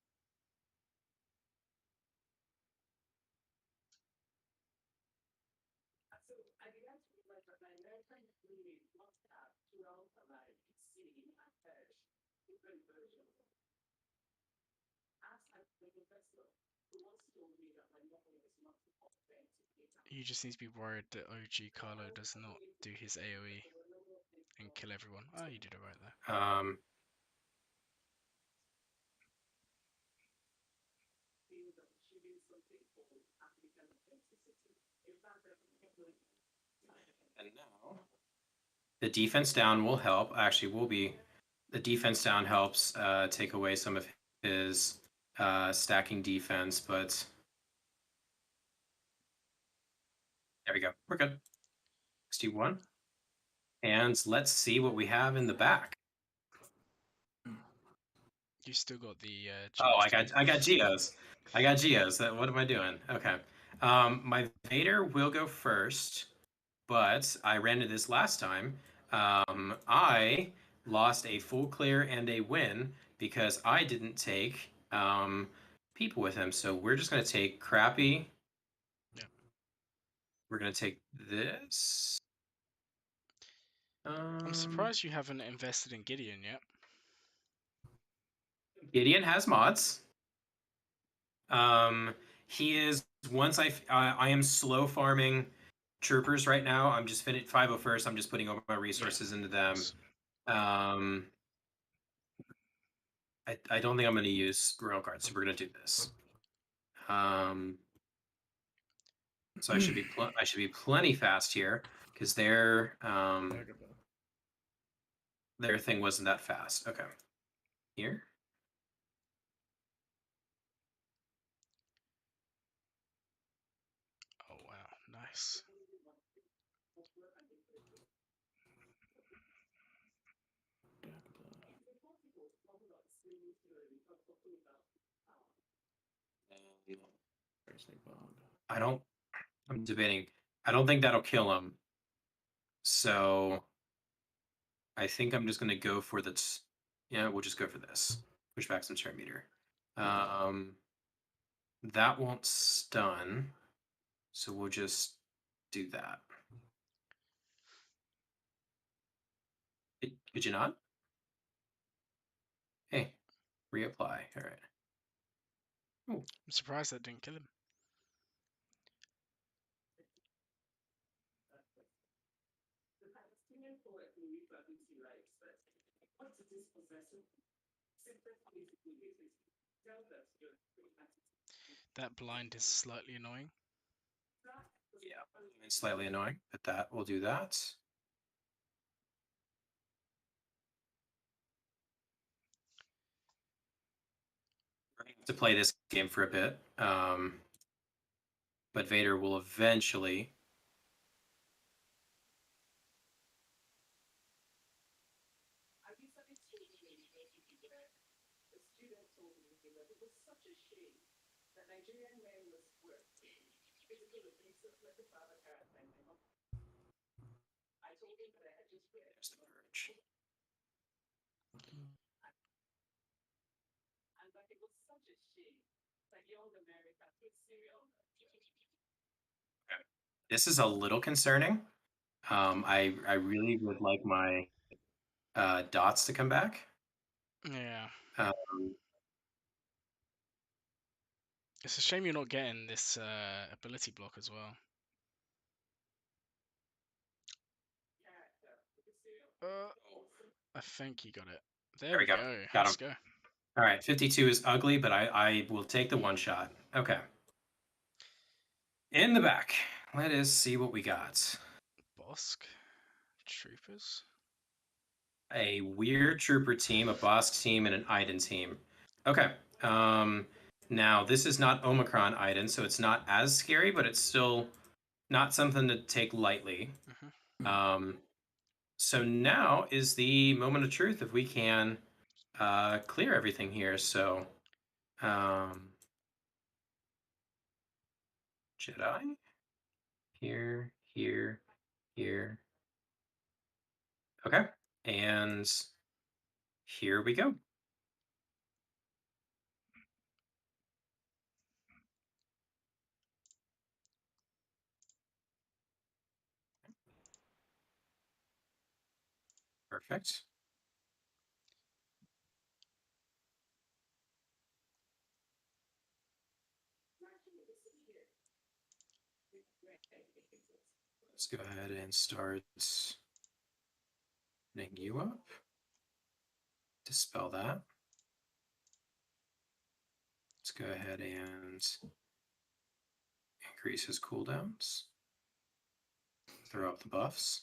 You just need to be worried that OG Carlo does not do his AoE and kill everyone. Oh, you did it right there. And now the defense down will help. Actually, will be the defense down helps take away some of his stacking defense, but there we go. We're good. 61. And let's see what we have in the back. You still got the Oh, Geos. I got Geos. I got Geos. What am I doing? Okay. My Vader will go first, but I ran into this last time. I lost a full clear and a win because I didn't take people with him. So we're just gonna take crappy. Yep. We're gonna take this. I'm surprised you haven't invested in Gideon yet. Gideon has mods. He is once I am slow farming troopers right now. I'm just 501st. I'm just putting all my resources into them. I don't think I'm going to use royal cards, so we're going to do this. So I should be plenty fast here because their thing wasn't that fast. Okay, here. Oh wow, nice. I'm debating. I don't think that'll kill him. So I think I'm just gonna go for this. Yeah, we'll just go for this. Push back some turn meter. That won't stun. So we'll just do that. Could you not? Hey, reapply. All right. I'm surprised that didn't kill him. That blind is slightly annoying. Yeah, it's slightly annoying, but that will do that. We're going to have to play this game for a bit, but Vader will eventually. There's the purge. Okay. This is a little concerning. I really would like my dots to come back. Yeah. Um, It's a shame you're not getting this ability block as well. I think you got it. There we go. Got Let's him. go. All right, 52 is ugly, but I will take the one shot. Okay. In the back, let us see what we got. Bosk. Troopers. A weird trooper team, a Bosk team, and an Iden team. Okay. Now, this is not Omicron Iden, so it's not as scary, but it's still not something to take lightly. So now is the moment of truth if we can clear everything here. So, Jedi, here, here, here. Okay, and here we go. Perfect. Let's go ahead and start opening you up. Dispel that. Let's go ahead and increase his cooldowns. Throw up the buffs.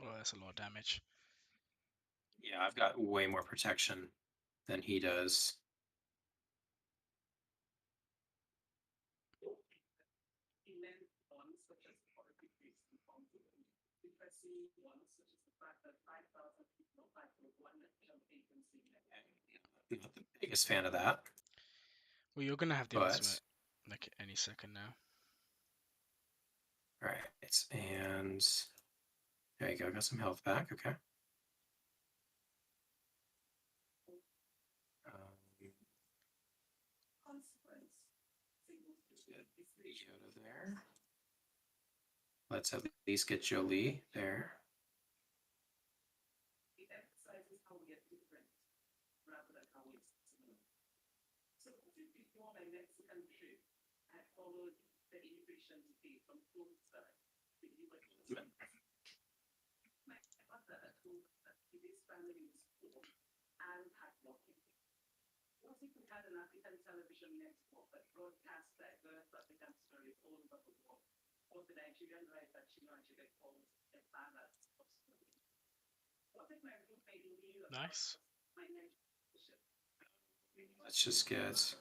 Oh, that's a lot of damage. Yeah, I've got way more protection than he does. Not the biggest fan of that, Well, you're gonna have the but ultimate like any second now. all right. And there you go. Got some health back. Okay. Yoda there. Let's at least get Jolie there. Nice. Let's just get.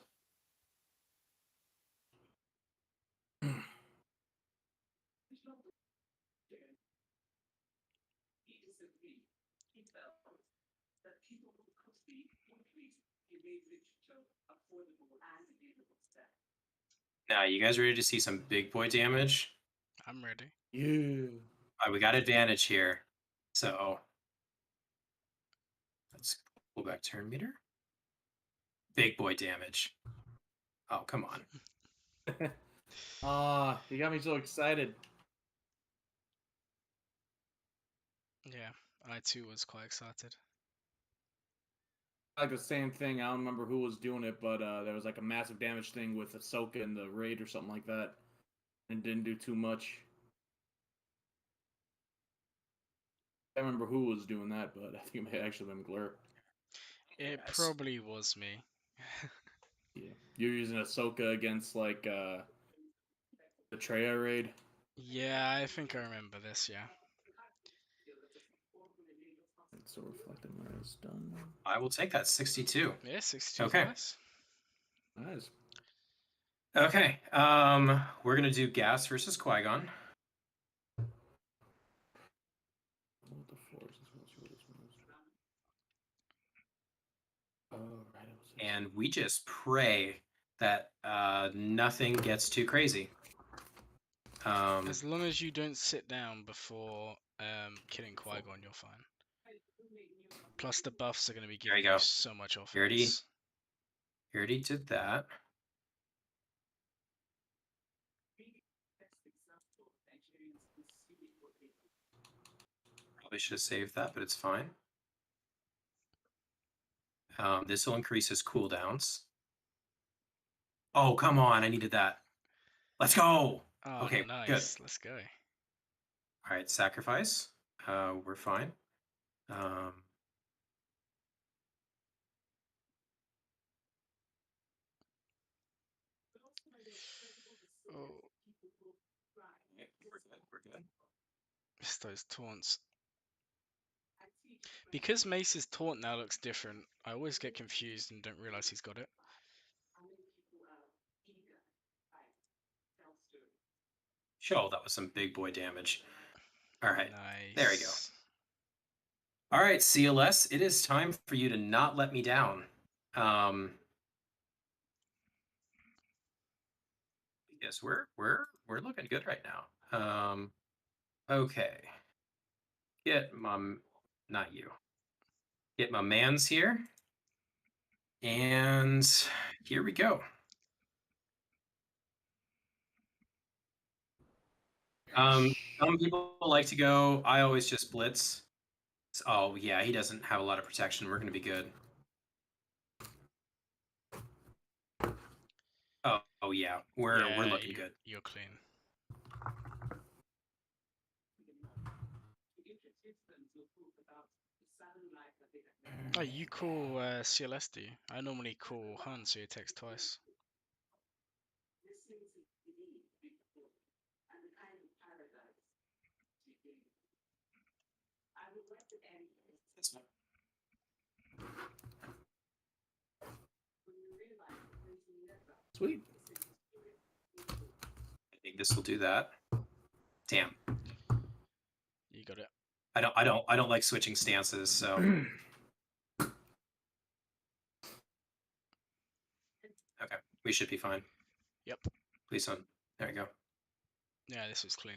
Now, you guys ready to see some big boy damage? I'm ready. Yeah. All right, we got advantage here. So let's pull back turn meter. Big boy damage. Oh, come on. Ah, you got me so excited. Yeah, I too was quite excited. Like the same thing. I don't remember who was doing it, but there was like a massive damage thing with Ahsoka in the raid or something like that, and didn't do too much. I don't remember who was doing that, but I think it may have actually been Glur. It Yes. probably was me. Yeah, you're using Ahsoka against like the Traya raid. Yeah, I think I remember this. Yeah. So reflecting where it's done. I will take that 62. Yeah, 62 is Okay. nice. Nice. Okay. We're gonna do Gas versus Qui-Gon. What the force is what you this one is. Oh, right. And we just pray that nothing gets too crazy. As long as you don't sit down before killing Qui-Gon, you're fine. Plus, the buffs are going to be There you giving you go. so much You already, offense. you already did that. Probably should have saved that, but it's fine. This will increase his cooldowns. Oh, come on. I needed that. Let's go. Oh, Okay, nice. good. Let's go. All right, sacrifice. We're fine. Um, Oh, we're good. We're good. it's those taunts. Because Mace's taunt now looks different, I always get confused and don't realize he's got it. Sure, that was some big boy damage. All right, Nice. there we go. All right, CLS, it is time for you to not let me down. Because we're looking good right now. Okay. Not you. Get my mans here. And here we go. Some people like to go. I always just blitz. Oh yeah, he doesn't have a lot of protection. We're gonna be good. Oh yeah, we're Yeah, looking good. you're clean. Oh, you call CLS, do you? I normally call Hun, so it takes twice. Sweet. I think this will do that. Damn. You got it. I don't like switching stances, so okay, we should be fine. Yep. Please, son. There you go. Yeah, this was clean.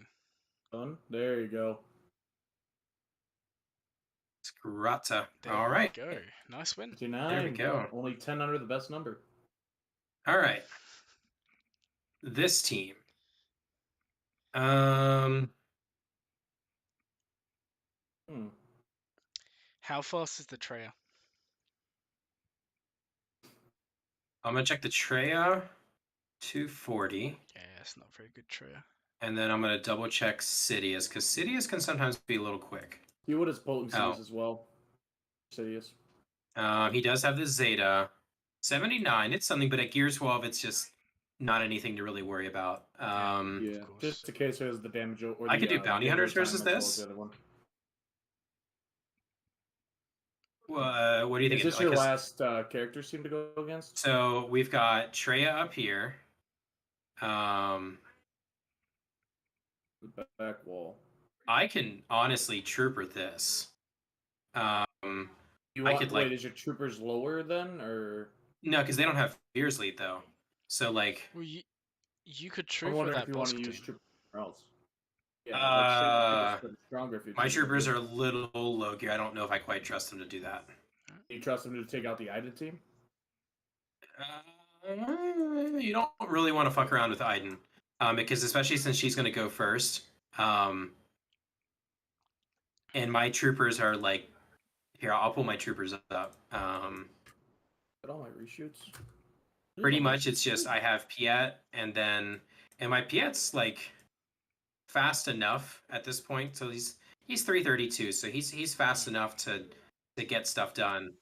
Done. There you go. Scrata. There All you right. go. Nice win. 59. There we go. Only 10 under the best number. All right. This team. Um, Hmm. How fast is the Treya? I'm gonna check the Treya, 240, Yeah, it's not very good Treya. and then I'm gonna double check Sidious because Sidious can sometimes be a little quick. See what his potency Oh. is as well. Sidious. He does have the Zeta, 79. It's something, but at Gear 12, it's just not anything to really worry about. Yeah, Of course. just in case it has the damage or I the could do Bounty inverted Hunters time versus as well as this. the other one. What do you think? Is this your last character team to go against? So we've got Treya up here. The back wall. I can honestly trooper this. You I want, could, wait, like- is your troopers lower then, or? No, because they don't have Fears Lead though. So like, Well, you could I'm trooper wondering that if you want to boss use team. troopers somewhere else. Yeah, like say your troopers uh, are stronger if you. my troopers are a little low gear. I don't know if I quite trust them to do that. You trust them to take out the Ida team? You don't really want to fuck around with Iden, because especially since she's going to go first, and my troopers are like, here, I'll pull my troopers up. At all my reshoots. Pretty much, it's just I have Piet, and my Piet's like fast enough at this point. So he's 332, so he's fast enough to get stuff done.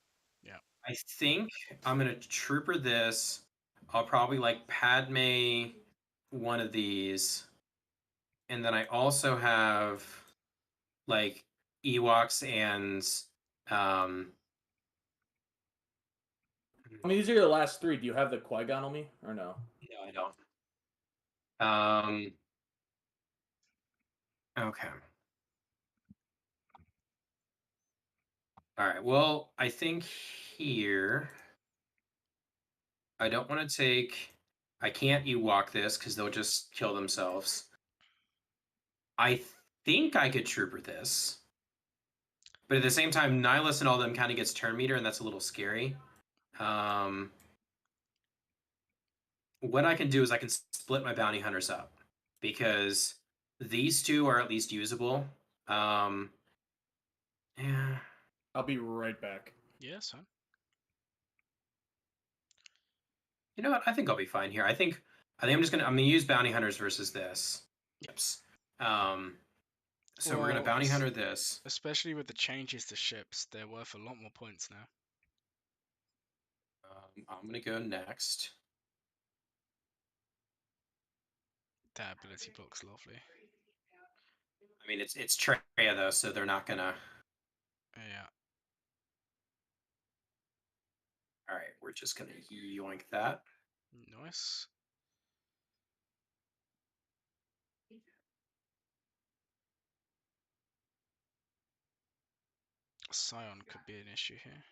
Yeah. I think I'm gonna trooper this. I'll probably like Padme one of these, and then I also have like Ewoks and um. I mean, these are your last three. Do you have the Qui-Gon on me or no? No, I don't. Okay. All right. Well, I think here I don't want to take. I can't Ewok this because they'll just kill themselves. I think I could trooper this. But at the same time, Nihilus and all them kind of gets turn meter, and that's a little scary. What I can do is I can split my bounty hunters up because these two are at least usable. Yeah. I'll be right back. Yeah, son. You know what? I think I'll be fine here. I think I'm gonna use bounty hunters versus this. Yep. So we're gonna Well, bounty hunter this. Especially with the changes to ships, they're worth a lot more points now. I'm gonna go next. That ability block's lovely. I mean, it's Treya though, so they're not gonna. Yeah. All right, we're just gonna yoink that. Nice. Scion could be an issue here.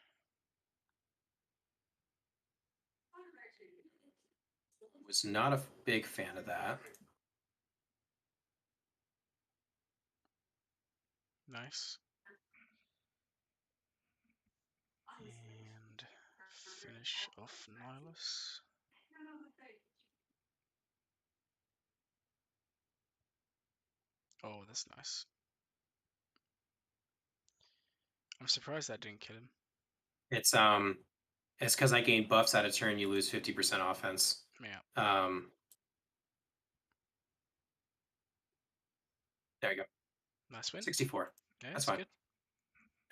Was not a big fan of that. Nice. And finish off Nihilus. Oh, that's nice. I'm surprised that didn't kill him. It's because I gained buffs at a turn. You lose 50% offense. Yeah. There you go. Nice win. 64. Yeah, That's it's fine.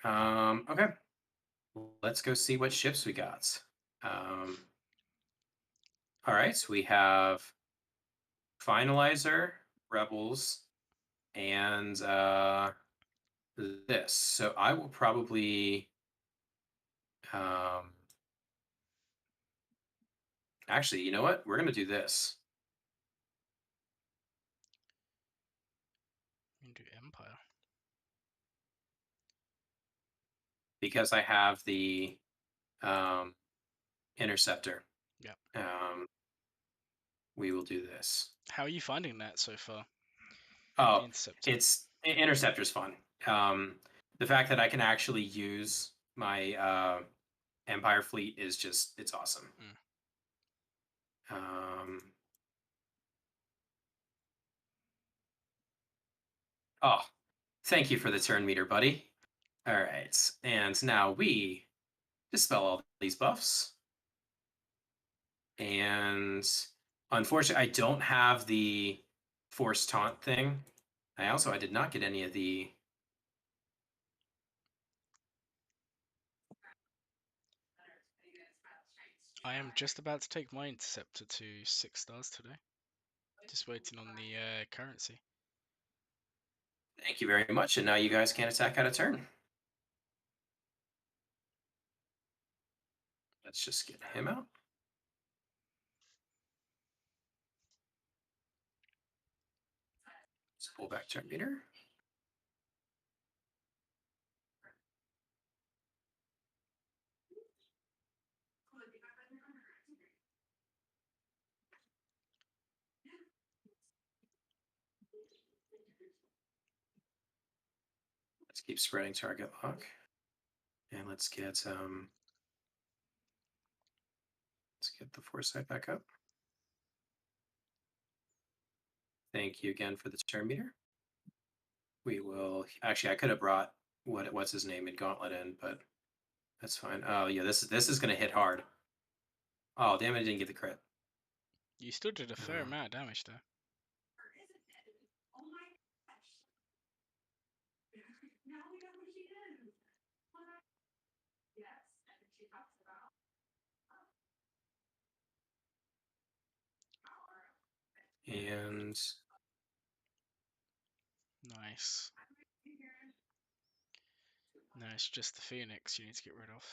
good. Okay. Let's go see what ships we got. All right, so we have Finalizer, Rebels, and this. So I will probably actually, you know what? We're gonna do this. We can do Empire. Because I have the interceptor. Yep. We will do this. How are you finding that so far? Oh, The Interceptor. Interceptor's fun. The fact that I can actually use my Empire fleet is just, it's awesome. Oh, thank you for the turn meter, buddy. All right, and now we dispel all these buffs. And unfortunately, I don't have the force taunt thing. I did not get any of the. I am just about to take my Interceptor to 6 stars today. Just waiting on the currency. Thank you very much. And now you guys can attack out of turn. Let's just get him out. Let's pull back turn meter. Let's keep spreading target lock. And let's get the foresight back up. Thank you again for the turn meter. We will actually, I could have brought what's his name in Gauntlet in, but that's fine. Oh yeah, this is gonna hit hard. Oh damn it, I didn't get the crit. You still did a fair amount of damage though. And Nice. No, it's just the Phoenix you need to get rid of.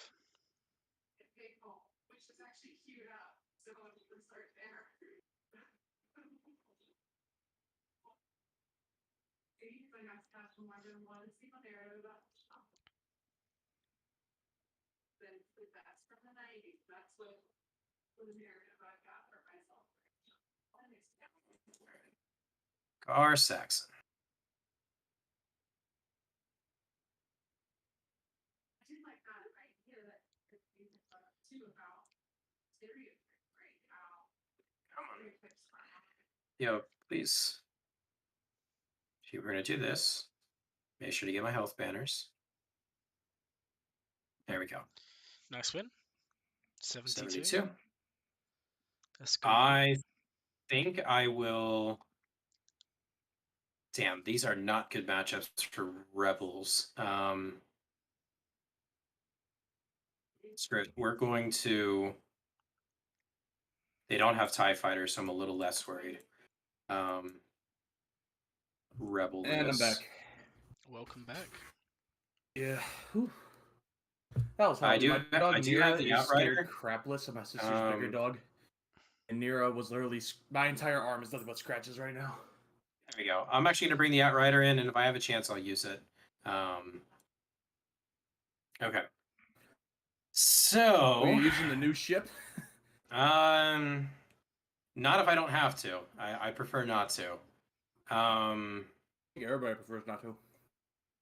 Gar Saxon. Come on. Yo, please. If you were gonna do this, make sure to get my health banners. There we go. Nice win. 72. 72. That's good. I think I will. Damn, these are not good matchups for Rebels. Screw it. We're going to. They don't have TIE fighters, so I'm a little less worried. Rebel And this. I'm back. Welcome back. Yeah. Whew. That was hard. I do dog have Nira the is Outrider. scared crapless of my sister's bigger dog. And Nira was literally... My entire arm is nothing but scratches right now. There we go. I'm actually going to bring the Outrider in, and if I have a chance, I'll use it. Okay. So... Are you using the new ship? Not if I don't have to. I prefer not to. Everybody prefers not to.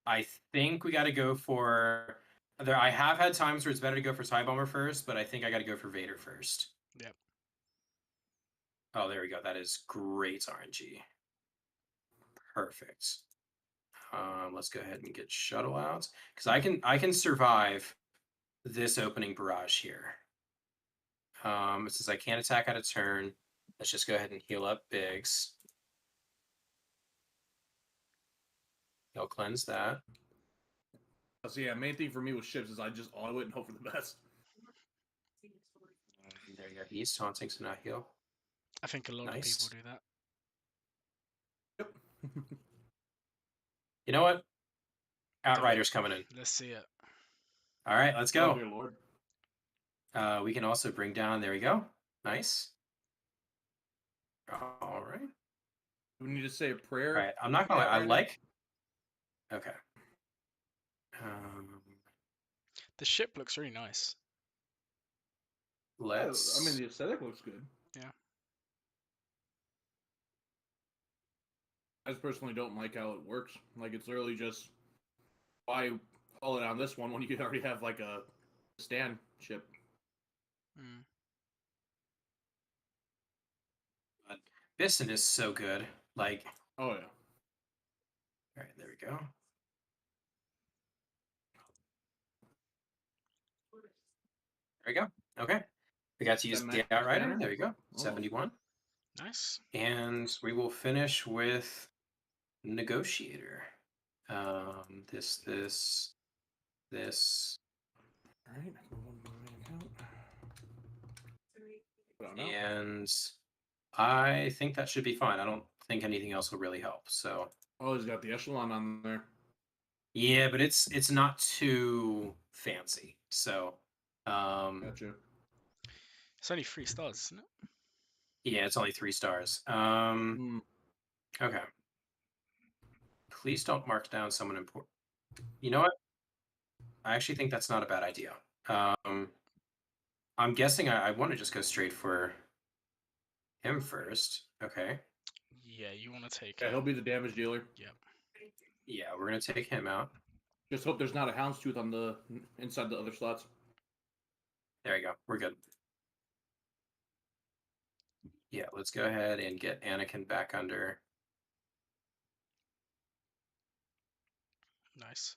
I think we got to go for... I have had times where it's better to go for TIE Bomber first, but I think I got to go for Vader first. Yep. Oh, there we go. That is great RNG. Perfect. Let's go ahead and get shuttle out because I can survive this opening barrage here. It says I can't attack out of turn. Let's just go ahead and heal up Biggs. He'll cleanse that. So yeah, main thing for me with ships is I just auto it and hope for the best. There you go. He's taunting, so not heal. I think a lot of Nice. people do that. Yep. You know what? Do it. Outrider's coming in. Let's see it. All right, let's Oh go. dear lord. We can also bring down. There we go. Nice. All right. Do we need to say a prayer? All right. I'm not gonna. Yeah, I right like. Okay. Um, The ship looks really nice. let's. I mean, the aesthetic looks good. Yeah. I just personally don't like how it works. Like, it's literally just why call it on this one when you already have like a stand ship. Mm. Bisson is so good. Like. Oh yeah. All right. There we go. There we go. Okay. We got to use the outrider. There we go. 71. Nice. And we will finish with negotiator. This. All right. And I think that should be fine. I don't think anything else will really help. So. Oh, he's got the echelon on there. Yeah, but it's not too fancy. So. Gotcha. It's only 3 stars, isn't it? Yeah, it's only 3 stars. Okay. Please don't mark down someone important. You know what? I actually think that's not a bad idea. I'm guessing I want to just go straight for him first. Okay. Yeah, you want to take Yeah, it. he'll be the damage dealer. Yep. Yeah, we're gonna take him out. Just hope there's not a houndstooth on the inside the other slots. There you go. We're good. Yeah, let's go ahead and get Anakin back under. Nice.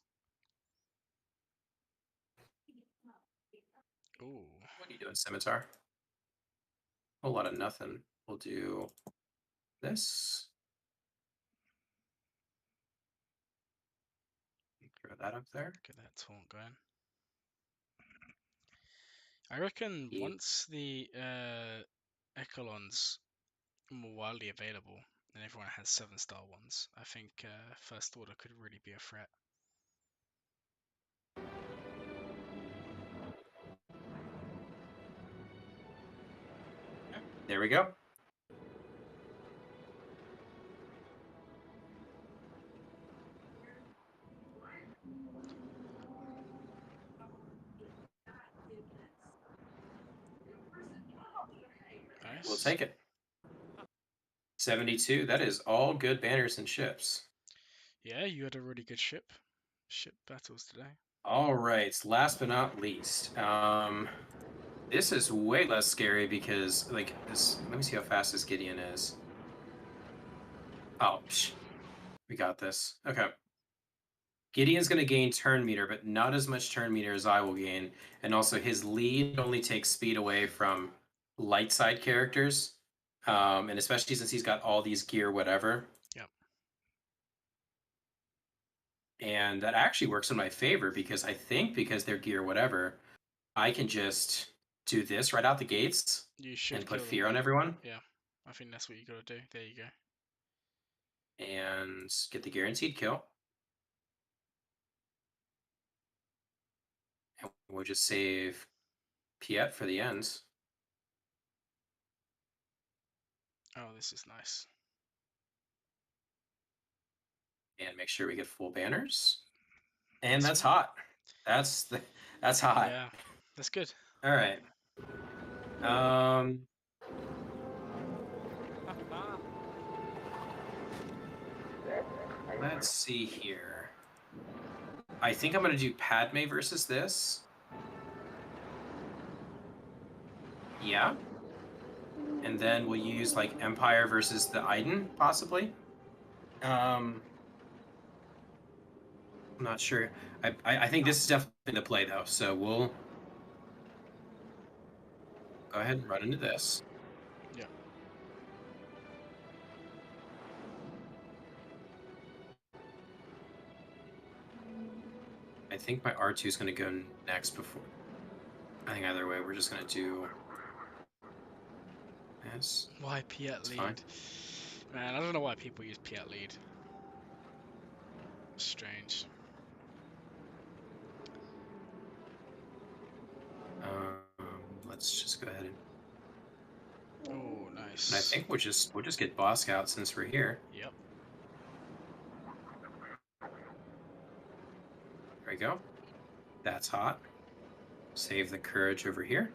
Ooh. What are you doing, Scimitar? A whole lot of nothing. We'll do this. Throw that up there. Get that taunt going. I reckon Yeah. once the Echelon's more widely available and everyone has 7-star ones, I think First Order could really be a threat. There we go. Nice. We'll take it. 72. That is all good banners and ships. Yeah, you had a really good ship battles today. All right. Last but not least, this is way less scary because like this. Let me see how fast this Gideon is. Oh, we got this. Okay. Gideon's going to gain turn meter, but not as much turn meter as I will gain. And also, his lead only takes speed away from light side characters. And especially since he's got all these gear, whatever. Yep. And that actually works in my favor because I think because they're gear, whatever, I can just do this right out the gates You should and put kill them, fear on yeah. everyone. Yeah, I think that's what you gotta do. There you go. And get the guaranteed kill. And we'll just save Piet for the ends. Oh, this is nice. And make sure we get full banners. And That's that's hot. That's hot. Yeah, that's good. All right. Let's see here. I think I'm gonna do Padme versus this. Yeah. And then we'll use like Empire versus the Iden, possibly. I'm not sure. I think this is definitely the play though. So we'll go ahead and run into this. Yeah. I think my R2 is going to go next before. I think either way, we're just going to do this. Why Piet It's lead? fine. Man, I don't know why people use Piet lead. Strange. Let's just go ahead and. Oh, And I nice. think we'll just get boss scout since we're here. Yep. There we go. That's hot. Save the courage over here.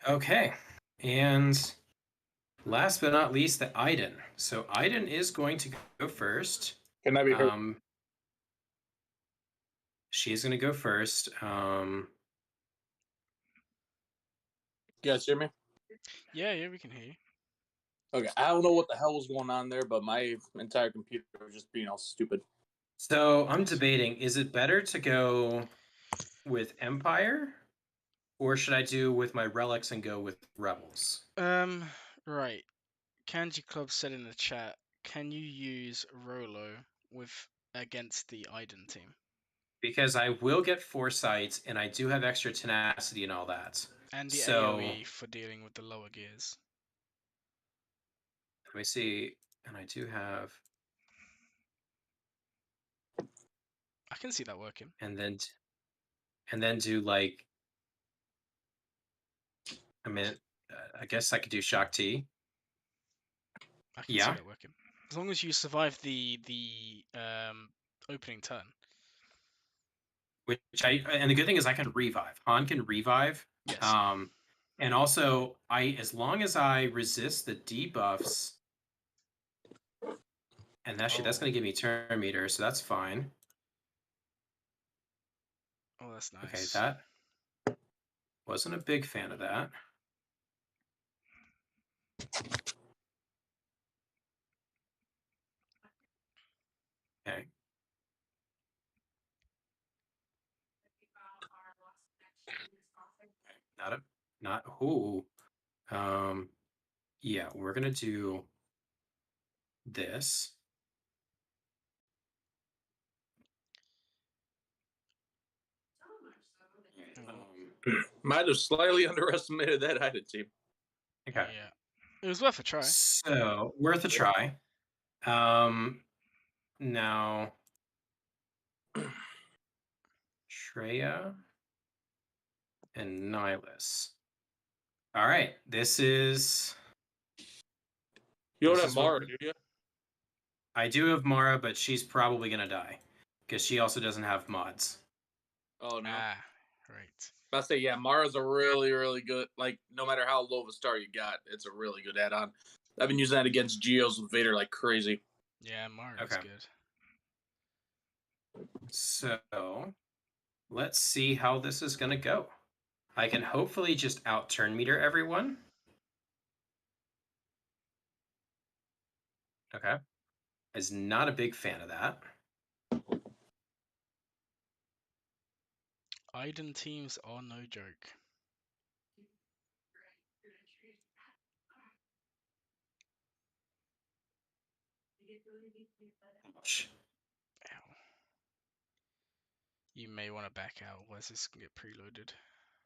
Okay, and last but not least, the Aiden. So Aiden is going to go first. Can I be heard? She is going to go first. You guys hear me? Yeah, yeah, we can hear you. Okay, I don't know what the hell was going on there, but my entire computer was just being all stupid. So I'm debating: is it better to go with Empire, or should I do with my relics and go with Rebels? Right. Kanji Club said in the chat, can you use Rolo with against the Aiden team? Because I will get foresight, and I do have extra tenacity and all that. And the So AoE for dealing with the lower gears. let me see, and I do have, I can see that working. and then do like, I mean, I guess I could do Shock T. I can see Yeah. that working. As long as you survive the opening turn. Which and the good thing is I can revive. Han can revive. Yes. And also as long as I resist the debuffs, and actually that's going to give me turn meter, so that's fine. Oh, that's nice. Okay, that wasn't a big fan of that. Okay. Not who. Yeah, we're gonna do this. Might have slightly underestimated that Ida team. Okay. Yeah. It was worth a try. So worth a try. Now Treya and Nihilus. All right, this is. You don't This have is what Mara, we're- do you? I do have Mara, but she's probably gonna die because she also doesn't have mods. Oh no. Ah, right. I say yeah, Mara's a really, really good. Like no matter how low of a star you got, it's a really good add-on. I've been using that against Geos with Vader like crazy. Yeah, Mario is Okay. good. So let's see how this is gonna go. I can hopefully just out turn meter everyone. Okay. Is not a big fan of that. Aiden teams are no joke. Ouch. Ow. You may want to back out, otherwise this can get preloaded.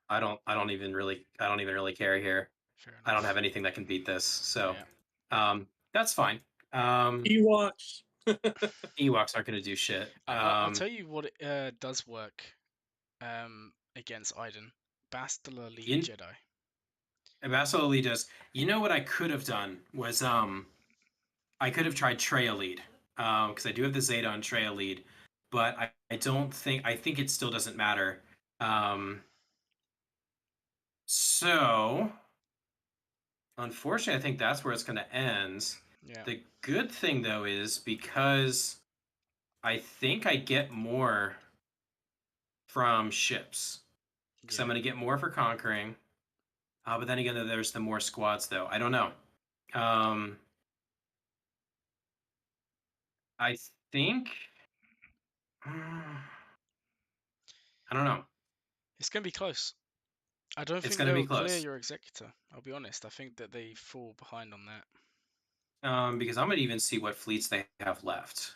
I don't even really care here. Fair enough. I don't have anything that can beat this, so Yeah. that's fine. Ewoks. Ewoks aren't gonna do shit. I'll tell you what does work against Aiden. Bastila Lead Jedi. Absolutely does. You know what I could have done was I could have tried Trey lead because I do have the Zeta on Trey lead, but I don't think I think it still doesn't matter. So unfortunately, I think that's where it's going to end. Yeah. The good thing though is because I think I get more from ships because I'm Yeah. going to get more for conquering. But then again, there's the more squads though. I don't know. I think I don't know. It's gonna be close. I don't It's think going to be they'll clear close. your executor. I'll be honest. I think that they fall behind on that. Because I'm gonna even see what fleets they have left.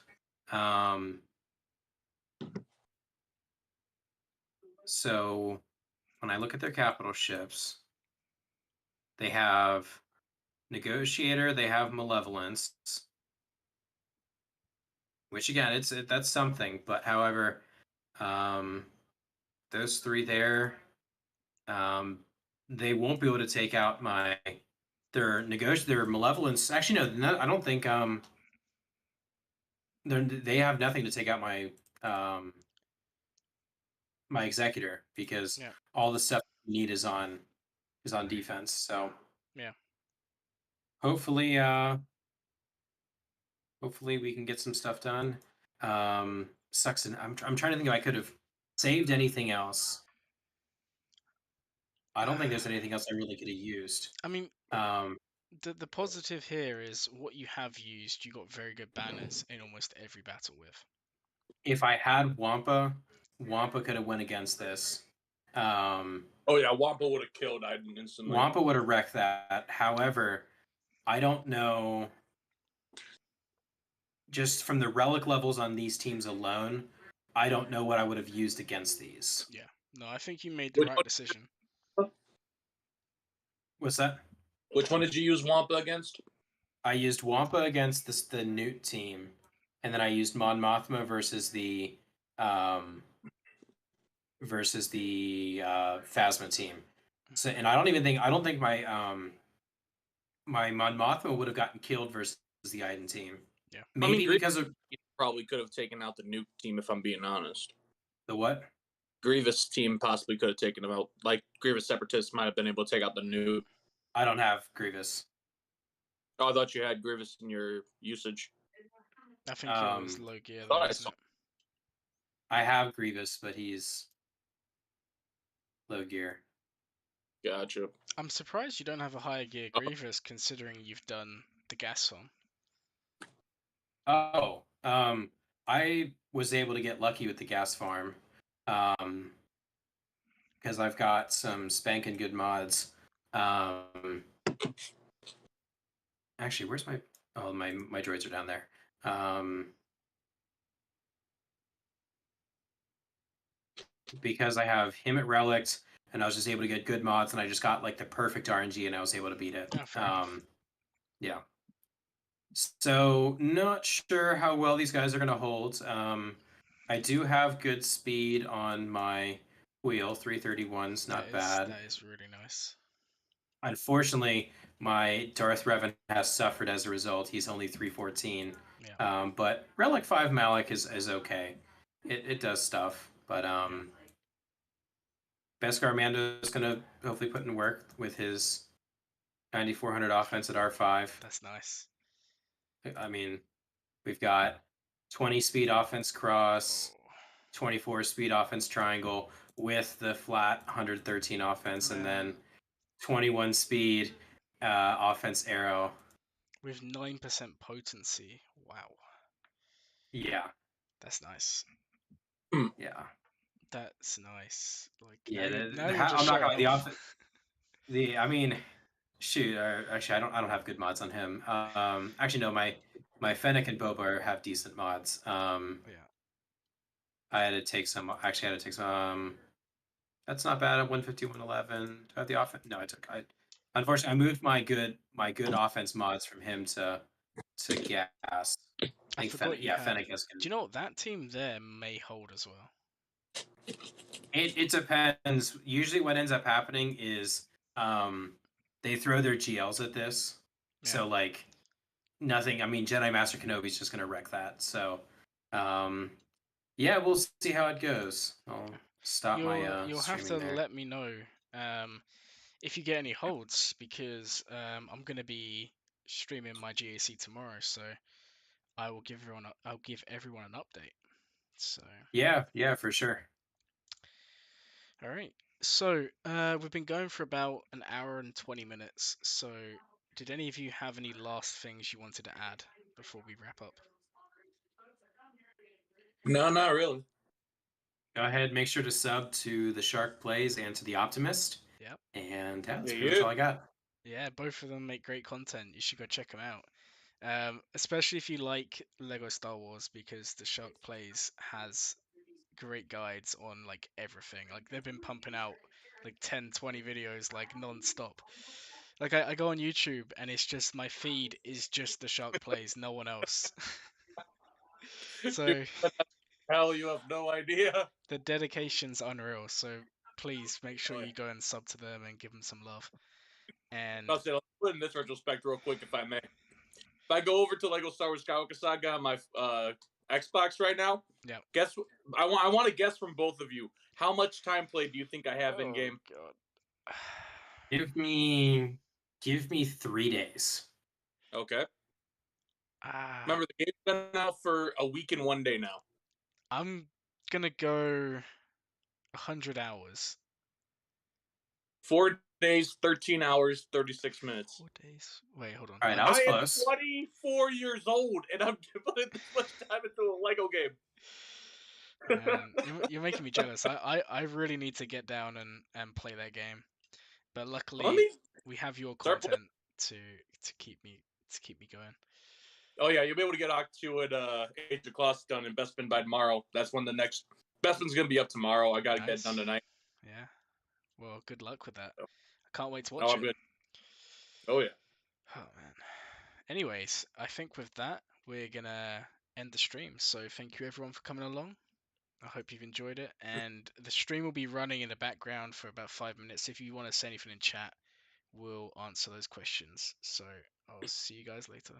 So when I look at their capital ships, they have Negotiator, they have Malevolence, which again, that's something. But however, those three there, they won't be able to take out their Malevolence. Actually, no, I don't think they have nothing to take out my executor because Yeah. all the stuff you need is on defense. So Yeah. hopefully hopefully we can get some stuff done. Sucks. And I'm trying to think if I could have saved anything else. I don't think there's anything else I really could have used. I mean, Um, the positive here is what you have used. You got very good banners in almost every battle with. if I had Wampa could have went against this. Oh yeah, Wampa would have killed Iden instantly. Wampa would have wrecked that. However, I don't know. Just from the relic levels on these teams alone, I don't know what I would have used against these. Yeah. No, I think you made the Which right one, decision. What's that? which one did you use Wampa against? I used Wampa against the Newt team, and then I used Mon Mothma versus the Phasma team. So, and I don't think my Mon Mothma would have gotten killed versus the Iden team. Yeah. Maybe I mean, because of probably could have taken out the nuke team if I'm being honest. the what? Grievous team possibly could have taken him out. Like Grievous Separatists might have been able to take out the nuke. I don't have Grievous. Oh, I thought you had Grievous in your usage. I think it was low gear thought though, I wasn't saw- it? I have Grievous, but he's low gear. Gotcha. I'm surprised you don't have a higher gear Grievous considering you've done the gas farm. Oh, I was able to get lucky with the gas farm, because I've got some spanking good mods. Actually, where's my? Oh, my droids are down there. Because I have him at Relics, and I was just able to get good mods, and I just got like the perfect RNG, and I was able to beat it. Oh, fair enough. Yeah. So not sure how well these guys are going to hold. I do have good speed on my wheel. 331's not bad. That is really nice. Unfortunately, my Darth Revan has suffered as a result. He's only 314. Yeah. But Relic 5 Malik is okay. It does stuff. But Beskar Mando is going to hopefully put in work with his 9400 offense at R5. That's nice. I mean, we've got 20 speed offense cross, Oh, 24 speed offense triangle with the flat 113 offense, and then 21 speed offense arrow. with 9% potency. Wow. Yeah. That's nice. Yeah. That's nice. Like Yeah. now you're just I'm not showing gonna off. I mean, shoot. Actually, I don't have good mods on him. Actually, no. My Fennec and Boba have decent mods. Yeah. I had to take some. Actually, I had to take some. That's not bad at 150, 111. Do I have the offense? No, unfortunately, I moved my good offense mods from him to gas. I forgot you had. Fennec is Do good. you know what? That team there may hold as well. It depends. Usually, what ends up happening is they throw their GLs at this. Yeah. So like nothing. I mean, Jedi Master Kenobi's just gonna wreck that. So, yeah, we'll see how it goes. I'll stop my You'll have streaming to there. let me know if you get any holds because I'm gonna be streaming my GAC tomorrow, so I'll give everyone an update. So Yeah, for sure. all right. So we've been going for about an hour and 20 minutes. So did any of you have any last things you wanted to add before we wrap up? No, not really. Go ahead, make sure to sub to the Shark Plays and to the Optimist. Yep. And yeah, that's Yeah, pretty much all I got. Yeah, both of them make great content. You should go check them out. Especially if you like Lego Star Wars, because the Shark Plays has great guides on like everything. Like they've been pumping out like 10, 20 videos like non-stop. Like I go on YouTube and it's just my feed is just the Shark Plays, no one else. Dude, So hell, you have no idea. the dedication's unreal. So please make sure Oh, yeah. you go and sub to them and give them some love. And I'll say, let's put in this retrospect real quick, if I may. If I go over to Lego Star Wars Skywalker Saga on my Xbox right now, yeah. guess I want to guess from both of you. How much time play do you think I have in Oh game? god. Give me 3 days. Okay. Ah, Remember, the game's been out for a week and 1 day now. I'm gonna go 100 hours. 4 days, 13 hours, 36 minutes. 4 days. Wait, hold on. All right, I was I am close. 24 years old, and I'm putting this much time into a Lego game. Man, you're making me jealous. I really need to get down and play that game. But Let luckily me we have your start playing. content to keep me going. Oh yeah, you'll be able to get Octo at Age of Claws done in Bespin by tomorrow. That's when the next Bespin's gonna be up tomorrow. I gotta get it done Nice. tonight. Yeah. Well, good luck with that. I can't wait to Oh, watch I'm it. good. Oh yeah. Oh man. Anyways, I think with that we're gonna end the stream. So thank you everyone for coming along. I hope you've enjoyed it, and the stream will be running in the background for about 5 minutes. If you want to say anything in chat, we'll answer those questions. So I'll see you guys later.